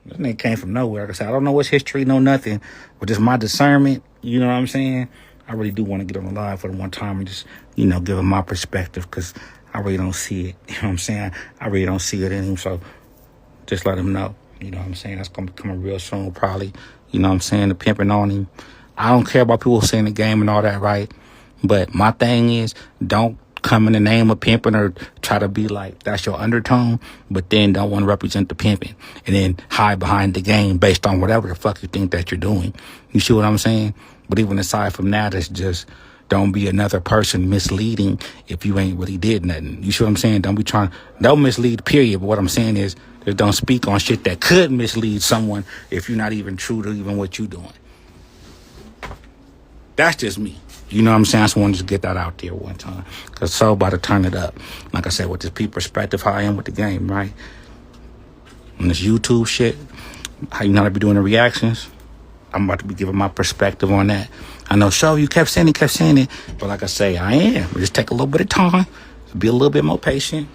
Speaker 1: This nigga came from nowhere. Like I said, I don't know what's history, no nothing. But just my discernment, you know what I'm saying? I really do want to get on the live for the one time and just, give him my perspective, because I really don't see it. You know what I'm saying? I really don't see it in him. So just let him know. You know what I'm saying? That's going to be coming real soon, probably. You know what I'm saying? The pimping on him. I don't care about people saying the game and all that, right? But my thing is, don't come in the name of pimping or try to be like that's your undertone, but then don't want to represent the pimping and then hide behind the game based on whatever the fuck you think that you're doing. You see what I'm saying? But even aside from that, it's just don't be another person misleading if you ain't really did nothing. You see what I'm saying? Don't mislead, period. But what I'm saying is, just don't speak on shit that could mislead someone if you're not even true to even what you're doing.
Speaker 3: that's just me. You know what I'm saying? I just wanted to get that out there one time. Because so about to turn it up. Like I said, with this people perspective, how I am with the game, right? And this YouTube shit, how you not be doing the reactions, I'm about to be giving my perspective on that. I know, so you kept saying it. But like I say, I am. Just take a little bit of time. Be a little bit more patient.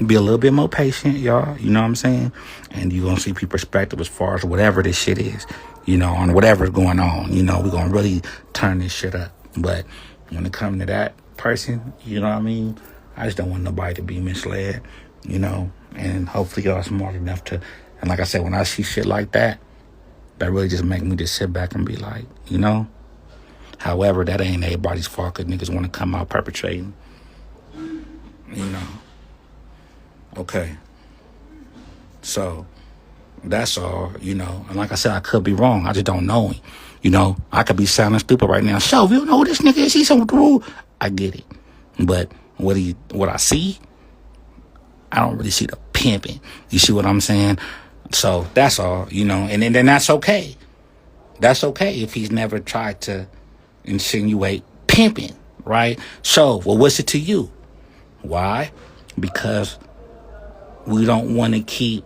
Speaker 3: Be a little bit more patient, y'all. You know what I'm saying? And you're going to see people's perspective as far as whatever this shit is. You know, on whatever's going on. You know, we're going to really turn this shit up. But when it comes to that person, you know what I mean? I just don't want nobody to be misled, you know? And hopefully y'all smart enough to... And like I said, when I see shit like that, that really just make me just sit back and be like, you know? However, that ain't everybody's fault because niggas want to come out perpetrating. You know? Okay. So, that's all, you know. And like I said, I could be wrong. I just don't know him. You know, I could be sounding stupid right now. So, you don't know who this nigga is? He's so rude. I get it. But what I see, I don't really see the pimping. You see what I'm saying? So, that's all, you know. And then that's okay. That's okay if he's never tried to insinuate pimping, right? So, well, what's it to you? Why? Because we don't want to keep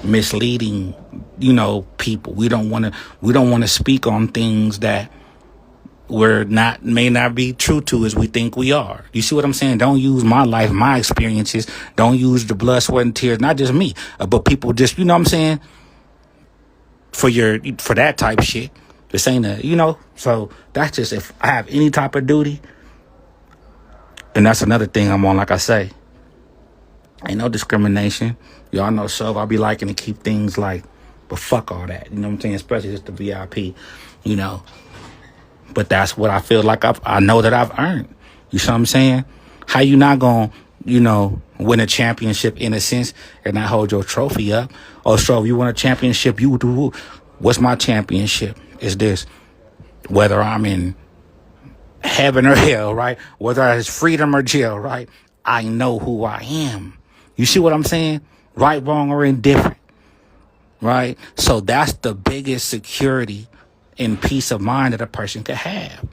Speaker 3: misleading, you know, people. We don't want to speak on things that may not be true to as we think we are. You see what I'm saying? Don't use my life, my experiences. Don't use the blood, sweat, and tears. Not just me, but people just, you know what I'm saying? For that type shit. This ain't a, you know. So that's just if I have any type of duty. And that's another thing I'm on, like I say. Ain't no discrimination. Y'all know, so I'll be liking to keep things like, but fuck all that. You know what I'm saying? Especially just the VIP, you know. But that's what I feel like I know that I've earned. You see what I'm saying? How you not going to, you know, win a championship in a sense and not hold your trophy up? Oh, so if you win a championship, you do. What's my championship? Is this. Whether I'm in heaven or hell, right? Whether it's freedom or jail, right? I know who I am. You see what I'm saying? Right, wrong, or indifferent, right? So that's the biggest security and peace of mind that a person could have,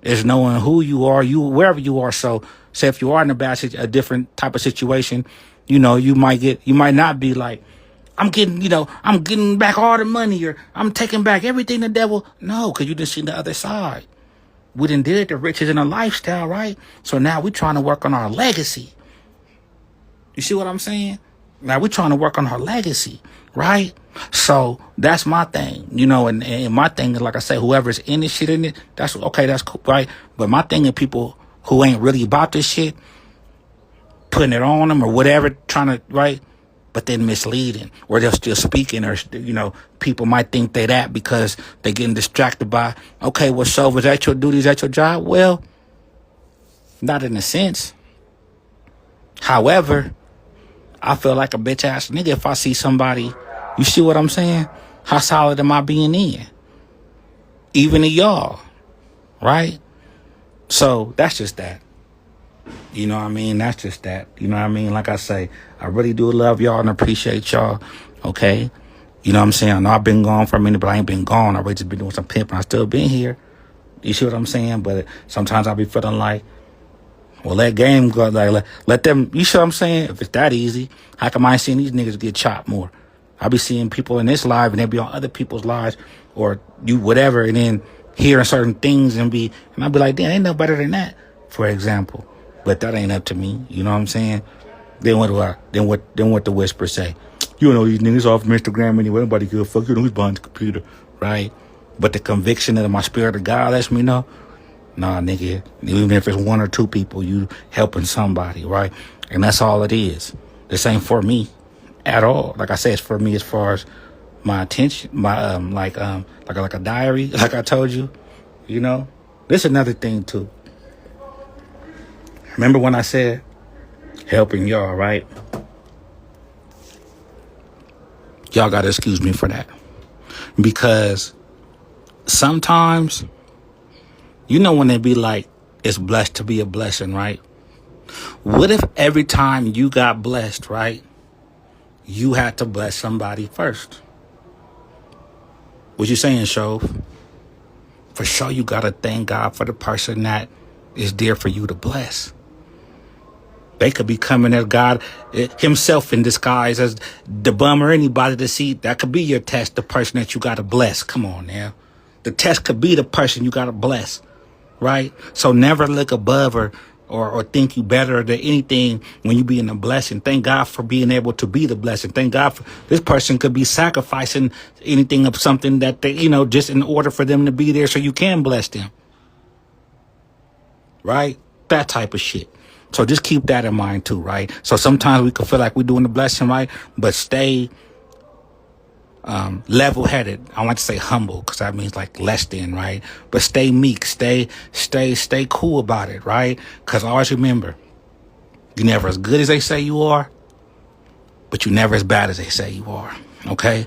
Speaker 3: is knowing who you are, wherever you are. So, say if you are in a different type of situation, you know, you might not be like, I'm getting back all the money, or I'm taking back everything the devil. No, because you didn't see the other side. We done did the riches and the lifestyle, right? So now we're trying to work on our legacy. You see what I'm saying? Now we're trying to work on our legacy, right? So that's my thing, you know, and my thing is, like I say, whoever's in this shit in it, that's okay, that's cool, right? But my thing is people who ain't really about this shit, putting it on them or whatever, trying to, right? But then misleading, or they're still speaking, or, you know, people might think they that because they getting distracted by, okay, well, so was that your duty? Is that your job? Well, not in a sense. However, I feel like a bitch ass nigga if I see somebody, you see what I'm saying? How solid am I being in? Even to y'all, right? So that's just that. You know what I mean? That's just that. You know what I mean? Like I say, I really do love y'all and appreciate y'all, okay? You know what I'm saying? I know I've been gone for a minute, but I ain't been gone. I've really just been doing some pimping. I still been here. You see what I'm saying? But sometimes I be feeling like, well, let game go. Like, let them, you see what I'm saying? If it's that easy, how come I ain't seeing these niggas get chopped more? I be seeing people in this live and they be on other people's lives or you whatever, and then hearing certain things and I be like, damn, ain't no better than that, for example. But that ain't up to me. You know what I'm saying? Then what the whispers say? You know these niggas off Instagram anyway. Nobody give a fuck. You know who's behind the computer, right? But the conviction of my spirit of God lets me know, nah, nigga, even if it's one or two people, you helping somebody, right? And that's all it is. This ain't for me at all. Like I said, it's for me as far as my attention, my like a diary, like I told you, you know. This is another thing too. Remember when I said helping y'all, right? Y'all gotta excuse me for that, because sometimes, you know, when they be like, it's blessed to be a blessing, right? What if every time you got blessed, right,
Speaker 1: you had to bless somebody first. What you saying, Shove? For sure, you gotta thank God for the person that is there for you to bless. They could be coming as God himself in disguise as the bum or anybody to see. That could be your test, the person that you gotta bless. Come on now. The test could be the person you gotta bless, right? So never look above or think you better than anything when you be in a blessing. Thank God for being able to be the blessing. Thank God for this person could be sacrificing anything of something that they, just in order for them to be there so you can bless them. Right? That type of shit. So just keep that in mind too, right? So sometimes we can feel like we're doing the blessing, right? But stay level-headed. I want to say humble because that means like less than, right? But stay meek, stay cool about it, right? Because always remember, you're never as good as they say you are, but you're never as bad as they say you are, okay?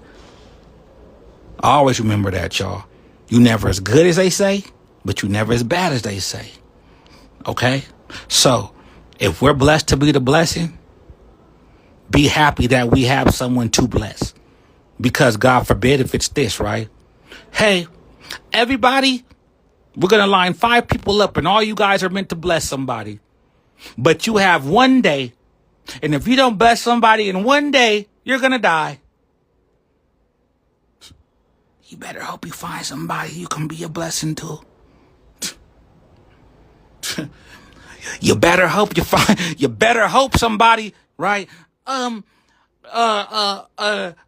Speaker 1: Always remember that, y'all. You're never as good as they say, but you're never as bad as they say, okay? So if we're blessed to be the blessing, be happy that we have someone to bless. Because God forbid if it's this, right? Hey, everybody, we're going to line 5 people up and all you guys are meant to bless somebody. But you have one day. And if you don't bless somebody in one day, you're going to die. You better hope you find somebody you can be a blessing to. You better hope somebody, right?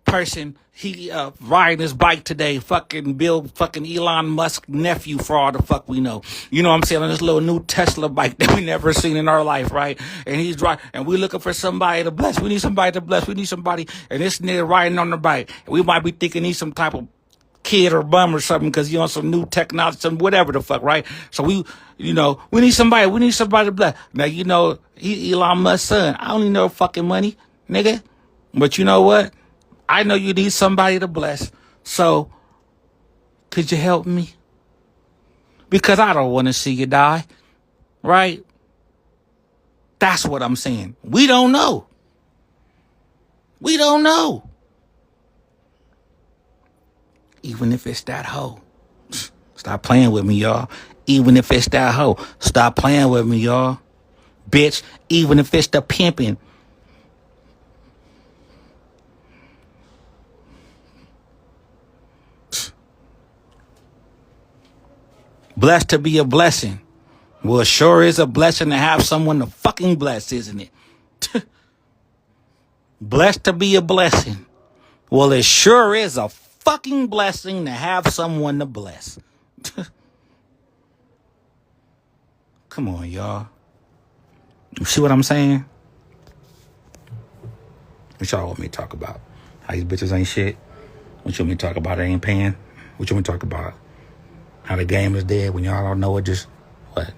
Speaker 1: Person, he riding his bike today, fucking Elon Musk nephew for all the fuck we know. You know what I'm saying? On this little new Tesla bike that we never seen in our life, right? And he's driving, and we looking for somebody to bless. We need somebody to bless. We need somebody, and this nigga riding on the bike. We might be thinking he's some type of kid or bum or something because you on some new technology, some whatever the fuck, right? So we need somebody to bless. Now, he Elon Musk's son. I don't need no fucking money, nigga. But you know what? I know you need somebody to bless. So could you help me? Because I don't want to see you die, right? That's what I'm saying. We don't know. Even if it's that hoe. Stop playing with me, y'all. Even if it's that hoe. Stop playing with me, y'all. Bitch, even if it's the pimping. Blessed to be a blessing. Well, it sure is a blessing to have someone to fucking bless, isn't it? Blessed to be a blessing. Well, it sure is a fucking blessing to have someone to bless. Come on, y'all. You see what I'm saying? What y'all want me to talk about? How these bitches ain't shit? What you want me to talk about? It ain't paying? What you want me to talk about? How the game is dead when y'all don't know it just,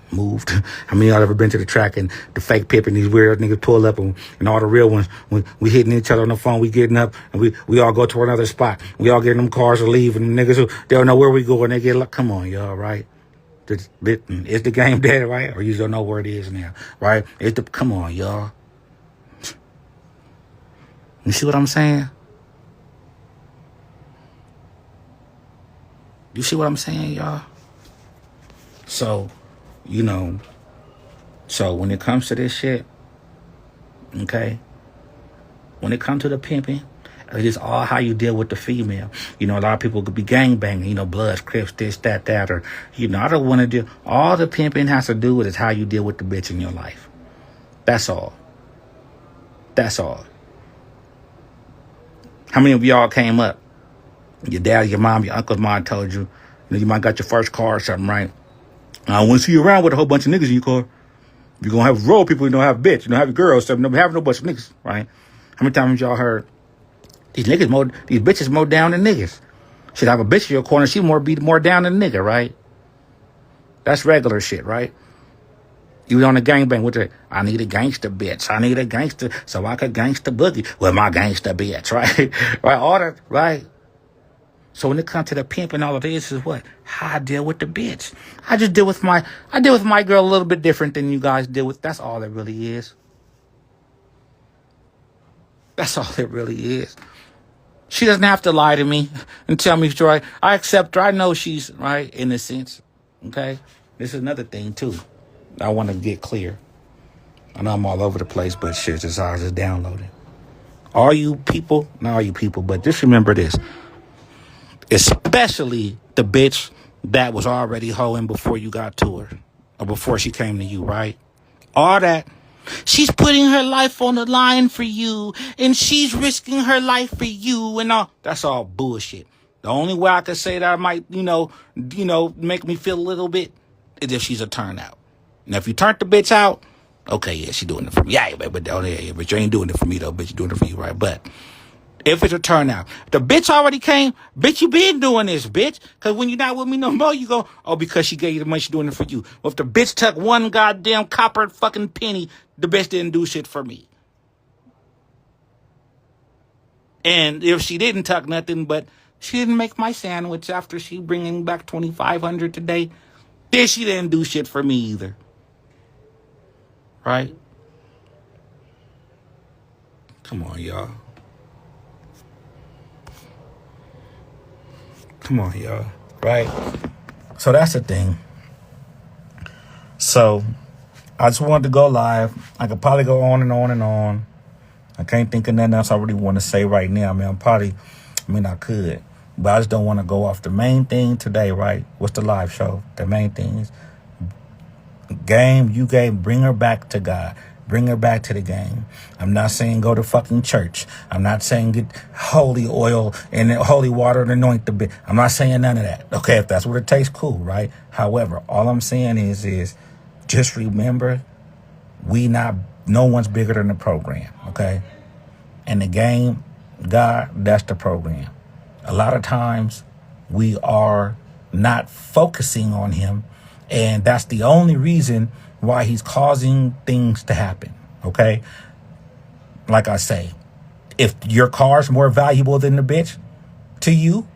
Speaker 1: moved? How many of y'all ever been to the track and the fake pip and these weird niggas pull up and all the real ones, when we hitting each other on the phone, we getting up and we all go to another spot. We all get in them cars to leave and them niggas who, they don't know where we go and they get like, come on, y'all, right? Is the game dead, right? Or you don't know where it is now, right? Come on, y'all. You see what I'm saying? You see what I'm saying, y'all? So, so when it comes to this shit, okay, when it comes to the pimping, it's just all how you deal with the female. A lot of people could be gangbanging, Bloods, Crips, this, that, or, I don't want to do, all the pimping has to do with is how you deal with the bitch in your life. That's all. How many of y'all came up? Your dad, your mom, your uncle's mom told you, you might got your first car or something, right? I want to see you around with a whole bunch of niggas in your car. You're going to have road people, you don't have bitch, you don't have your girls, so you don't have no bunch of niggas, right? How many times y'all heard these bitches more down than niggas? Should have a bitch in your corner, she be more down than a nigga, right? That's regular shit, right? You on a gangbang with I need a gangster bitch. I need a gangster so I could gangster boogie with my gangster bitch, right? Right, all that, right? So when it comes to the pimp and all of this is what? How I deal with the bitch. I deal with my girl a little bit different than you guys deal with. That's all it really is. That's all it really is. She doesn't have to lie to me and tell me she's right. I accept her. I know she's right in a sense. Okay? This is another thing, too. I want to get clear. I know I'm all over the place, but shit, just I was just downloading. All you people, not all you people, but just remember this. Especially the bitch that was already hoeing before you got to her. Or before she came to you, right? All that. She's putting her life on the line for you. And she's risking her life for you and all. That's all bullshit. The only way I could say that might, make me feel a little bit is if she's a turnout. Now, if you turned the bitch out, okay, yeah, she doing it for me. Yeah, but you ain't doing it for me, though. Bitch, you doing it for you, right? But if it's a turnout, the bitch already came. Bitch, you been doing this, bitch. Because when you're not with me no more, you go, oh, because she gave you the money, she doing it for you. Well, if the bitch took one goddamn copper fucking penny, the bitch didn't do shit for me. And if she didn't tuck nothing, but she didn't make my sandwich after she bringing back $2,500 today, then she didn't do shit for me either. Right? Come on, y'all. Come on, y'all. Right? So that's the thing. So I just wanted to go live. I could probably go on and on and on. I can't think of nothing else I really want to say right now. I could. But I just don't want to go off the main thing today, right? What's the live show? The main thing is bring her back to God. Bring her back to the game. I'm not saying go to fucking church. I'm not saying get holy oil and holy water and anoint the bit. I'm not saying none of that. Okay, if that's what it takes, cool, right? However, all I'm saying is just remember, no one's bigger than the program, okay? And the game, God, that's the program. A lot of times we are not focusing on him, and that's the only reason why he's causing things to happen, okay? Like I say, if your car's more valuable than the bitch to you,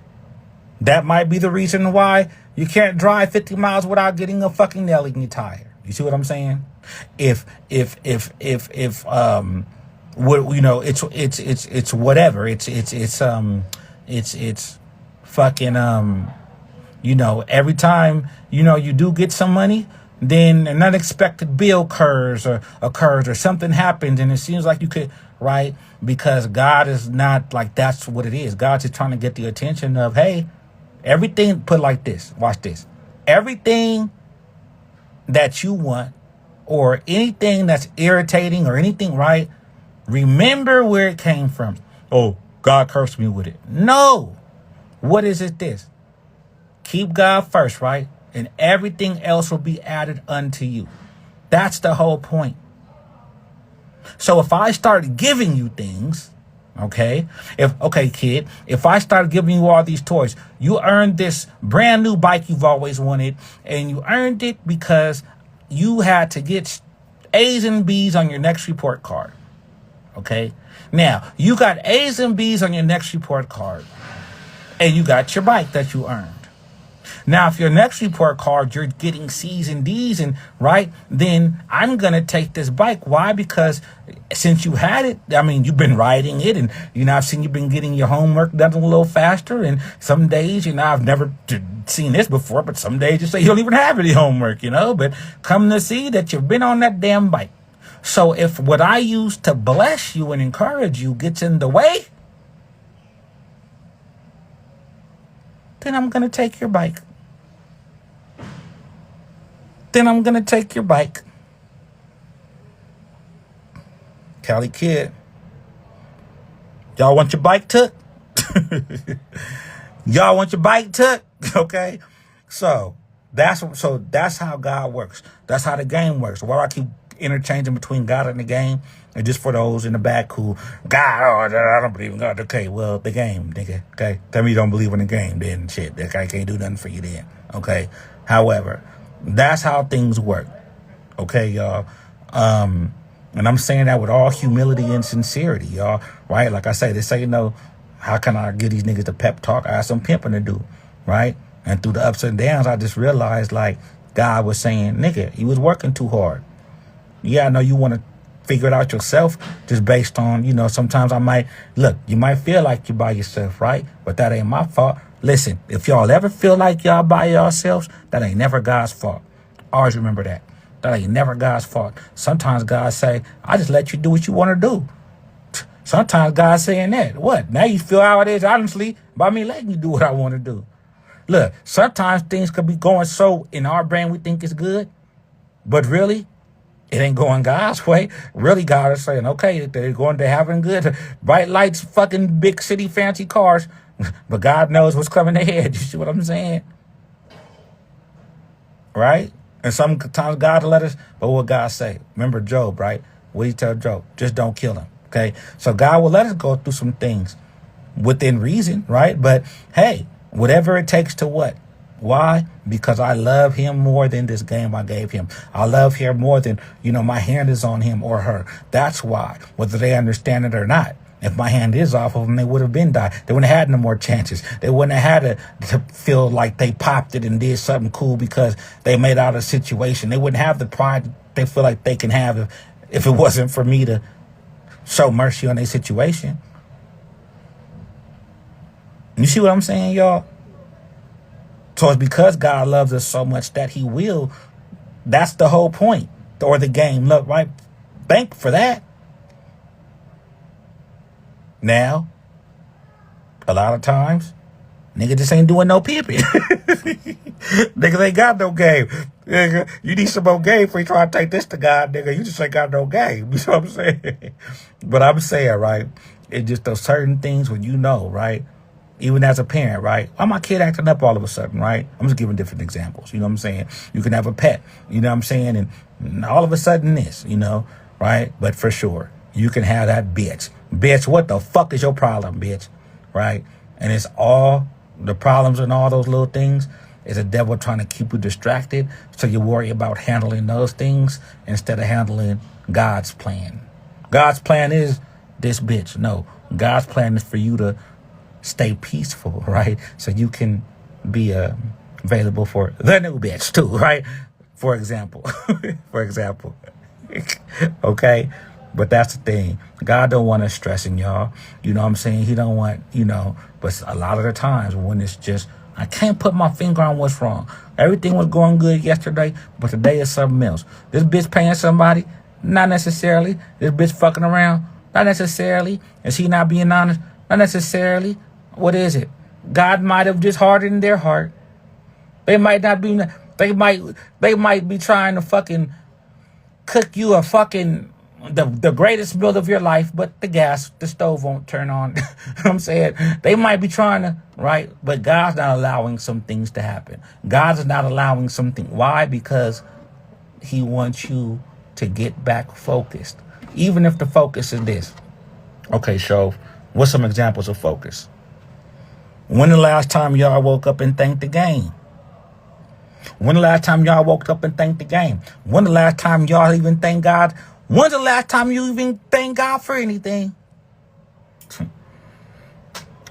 Speaker 1: that might be the reason why you can't drive 50 miles without getting a fucking nail in your tire. You see what I'm saying? It's whatever. It's fucking every time you do get some money, then an unexpected bill occurs or something happens, and it seems like you could, right? Because God is not like that's what it is. God's just trying to get the attention of, hey, everything, put like this, watch this. Everything that you want or anything that's irritating or anything, right? Remember where it came from. Oh, God cursed me with it. No. What is it this? Keep God first, right? And everything else will be added unto you. That's the whole point. So if I start giving you things, kid, if I start giving you all these toys, you earned this brand new bike you've always wanted, and you earned it because you had to get A's and B's on your next report card. Okay? Now, you got A's and B's on your next report card, and you got your bike that you earned. Now, if your next report card, you're getting C's and D's, and right, then I'm going to take this bike. Why? Because since you had it, you've been riding it, and, I've seen you've been getting your homework done a little faster. And some days, I've never seen this before, but some days you say you don't even have any homework, but come to see that you've been on that damn bike. So if what I use to bless you and encourage you gets in the way, then I'm going to take your bike. Cali Kid, y'all want your bike took? Y'all want your bike took? Okay? So that's how God works. That's how the game works. Why do I keep interchanging between God and the game? And just for those in the back who, God, I don't believe in God. Okay, well, the game, nigga. Okay? Tell me you don't believe in the game, then shit. That guy can't do nothing for you then. Okay? However, that's how things work. Okay, y'all? And I'm saying that with all humility and sincerity, y'all. Right? Like I say, they say, how can I give these niggas the pep talk? I have some pimping to do. Right? And through the ups and downs, I just realized, like, God was saying, nigga, you was working too hard. Yeah, I know you want to
Speaker 3: figure it out yourself just based on, sometimes you might feel like you're by yourself, right? But that ain't my fault. Listen, if y'all ever feel like y'all by yourselves, that ain't never God's fault. Always remember that. That ain't never God's fault. Sometimes God say, I just let you do what you want to do. Sometimes God's saying that. What? Now you feel how it is, honestly, by me letting you do what I want to do. Look, sometimes things could be going so in our brain we think it's good, but really, it ain't going God's way. Really, God is saying, okay, they're going to having good, bright lights, fucking big city, fancy cars, but God knows what's coming ahead. You see what I'm saying? Right? And sometimes God will let us, but what God say? Remember Job, right? What did he tell Job? Just don't kill him. Okay, so God will let us go through some things within reason, right? But hey, whatever it takes to what? Why? Because I love him more than this game I gave him. I love him more than, my hand is on him or her. That's why, whether they understand it or not. If my hand is off of them, they would have been died. They wouldn't have had no more chances. They wouldn't have had to feel like they popped it and did something cool because they made out a situation. They wouldn't have the pride they feel like they can have if it wasn't for me to show mercy on their situation. You see what I'm saying, y'all? So it's because God loves us so much that he will. That's the whole point. Or the game. Look, right? Thank for that. Now, a lot of times, nigga just ain't doing no pimping. Niggas ain't got no game. Nigga, you need some more game before you try to take this to God, nigga. You just ain't got no game. You know what I'm saying? But I'm saying, right, it's just those certain things when right? Even as a parent, right? Why my kid acting up all of a sudden, right? I'm just giving different examples. You know what I'm saying? You can have a pet, you know what I'm saying? And all of a sudden this, right? But for sure, you can have that bitch. Bitch, what the fuck is your problem, bitch? Right? And it's all the problems and all those little things is the devil trying to keep you distracted so you worry about handling those things instead of handling God's plan. God's plan is this bitch. No, God's plan is for you to stay peaceful, right? So you can be available for the new bitch too, right? For example. Okay? But that's the thing. God don't want us stressing, y'all. You know what I'm saying? He don't want, but a lot of the times when it's just, I can't put my finger on what's wrong. Everything was going good yesterday, but today is something else. This bitch paying somebody? Not necessarily. This bitch fucking around? Not necessarily. Is he not being honest? Not necessarily. What is it? God might have just hardened their heart. They might not be, they might be trying to fucking cook you a fucking the greatest meal of your life, but the stove won't turn on. You know what I'm saying? They might be trying to, right? But God's not allowing some things to happen. God's not allowing something. Why? Because he wants you to get back focused. Even if the focus is this. Okay, so what's some examples of focus? When the last time y'all woke up and thanked the game? When the last time y'all woke up and thanked the game? When the last time y'all even thanked God? When's the last time you even thank God for anything?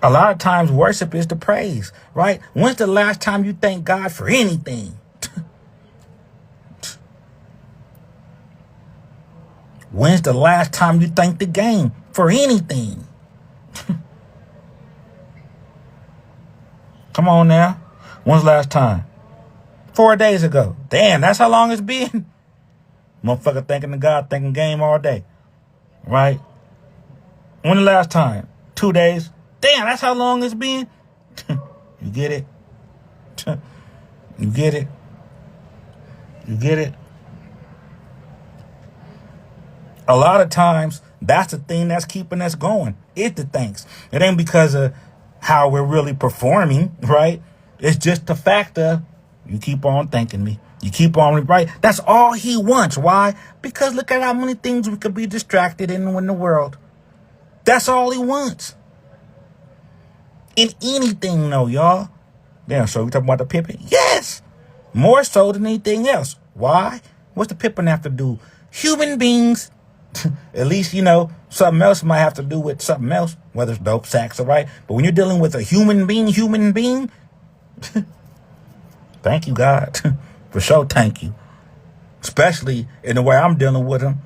Speaker 3: A lot of times worship is the praise, right? When's the last time you thank God for anything? When's the last time you thanked the game for anything? Come on now. When's the last time? 4 days ago. Damn, that's how long it's been. Motherfucker thanking the God, thanking game all day. Right? When the last time? 2 days. Damn, that's how long it's been. You get it? You get it? You get it? A lot of times, that's the thing that's keeping us going. It's the thanks. It ain't because of how we're really performing, right? It's just the fact of you keep on thanking me. You keep on, right? That's all he wants. Why? Because look at how many things we could be distracted in the world. That's all he wants. In anything, though, y'all. Damn, so we talking about the pimping? Yes! More so than anything else. Why? What's the pimping have to do? Human beings. At least, something else might have to do with something else, whether it's dope, sex, all right? But when you're dealing with a human being, thank you, God. For sure, thank you. Especially in the way I'm dealing with him.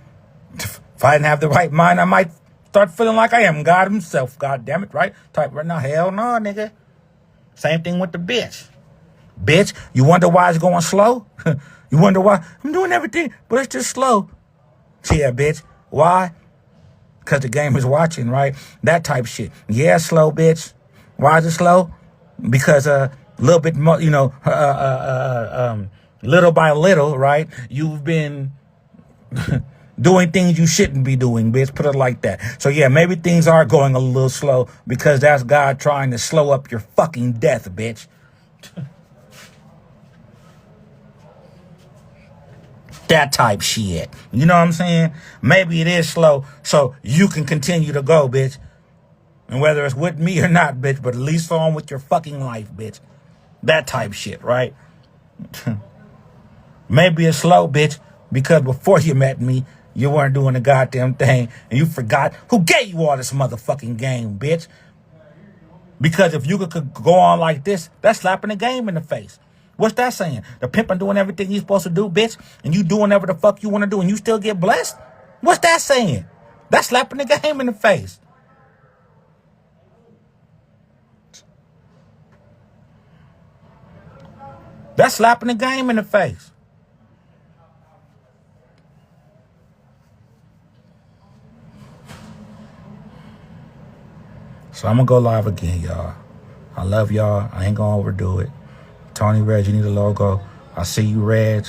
Speaker 3: If I didn't have the right mind, I might start feeling like I am God himself. God damn it, right? Type right now, hell no, nigga. Same thing with the bitch. Bitch, you wonder why it's going slow? You wonder why? I'm doing everything, but it's just slow. Yeah, bitch. Why? Because the game is watching, right? That type shit. Yeah, slow, bitch. Why is it slow? Because a little bit more, little by little, right? You've been doing things you shouldn't be doing, bitch. Put it like that. So yeah, maybe things are going a little slow because that's God trying to slow up your fucking death, bitch. That type shit. You know what I'm saying? Maybe it is slow so you can continue to go, bitch. And whether it's with me or not, bitch, but at least on with your fucking life, bitch. That type shit, right? Maybe it's slow, bitch, because before you met me, you weren't doing the goddamn thing and you forgot who gave you all this motherfucking game, bitch. Because if you could go on like this, that's slapping the game in the face. What's that saying? The pimping doing everything he's supposed to do, bitch, and you doing whatever the fuck you want to do and you still get blessed? What's that saying? That's slapping the game in the face. That's slapping the game in the face. So I'm going to go live again, y'all. I love y'all. I ain't going to overdo it. Tony Reg, you need a logo. I see you, Reg.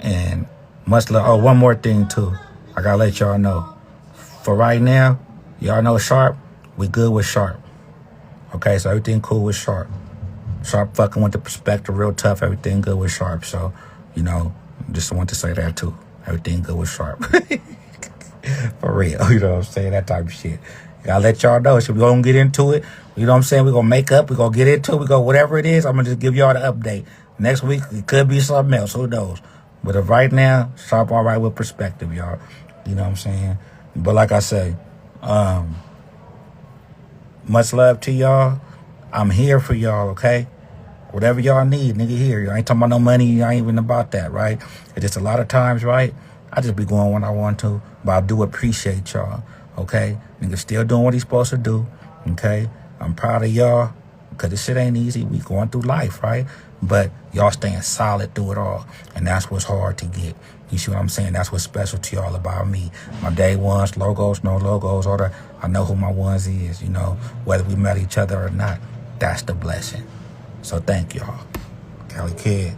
Speaker 3: And much love. Oh, one more thing, too. I got to let y'all know. For right now, y'all know Sharp. We good with Sharp. Okay, so everything cool with Sharp. Sharp fucking with the perspective, real tough. Everything good with Sharp. So, just want to say that, too. Everything good with Sharp. For real. You know what I'm saying? That type of shit. Gotta let y'all know. So we gonna get into it. You know what I'm saying? We're gonna make up. We're gonna get into it. We go whatever it is. I'm gonna just give y'all the update. Next week, it could be something else. Who knows? But if right now, Sharp all right with perspective, y'all. You know what I'm saying? But like I say, much love to y'all. I'm here for y'all, okay? Whatever y'all need, nigga, here. I ain't talking about no money. I ain't even about that, right? It's just a lot of times, right? I just be going when I want to. But I do appreciate y'all, okay? Nigga still doing what he's supposed to do, okay? I'm proud of y'all because this shit ain't easy. We going through life, right? But y'all staying solid through it all. And that's what's hard to get. You see what I'm saying? That's what's special to y'all about me. My day ones, logos, no logos, I know who my ones is, whether we met each other or not. That's the blessing. So thank y'all. Cali Kid.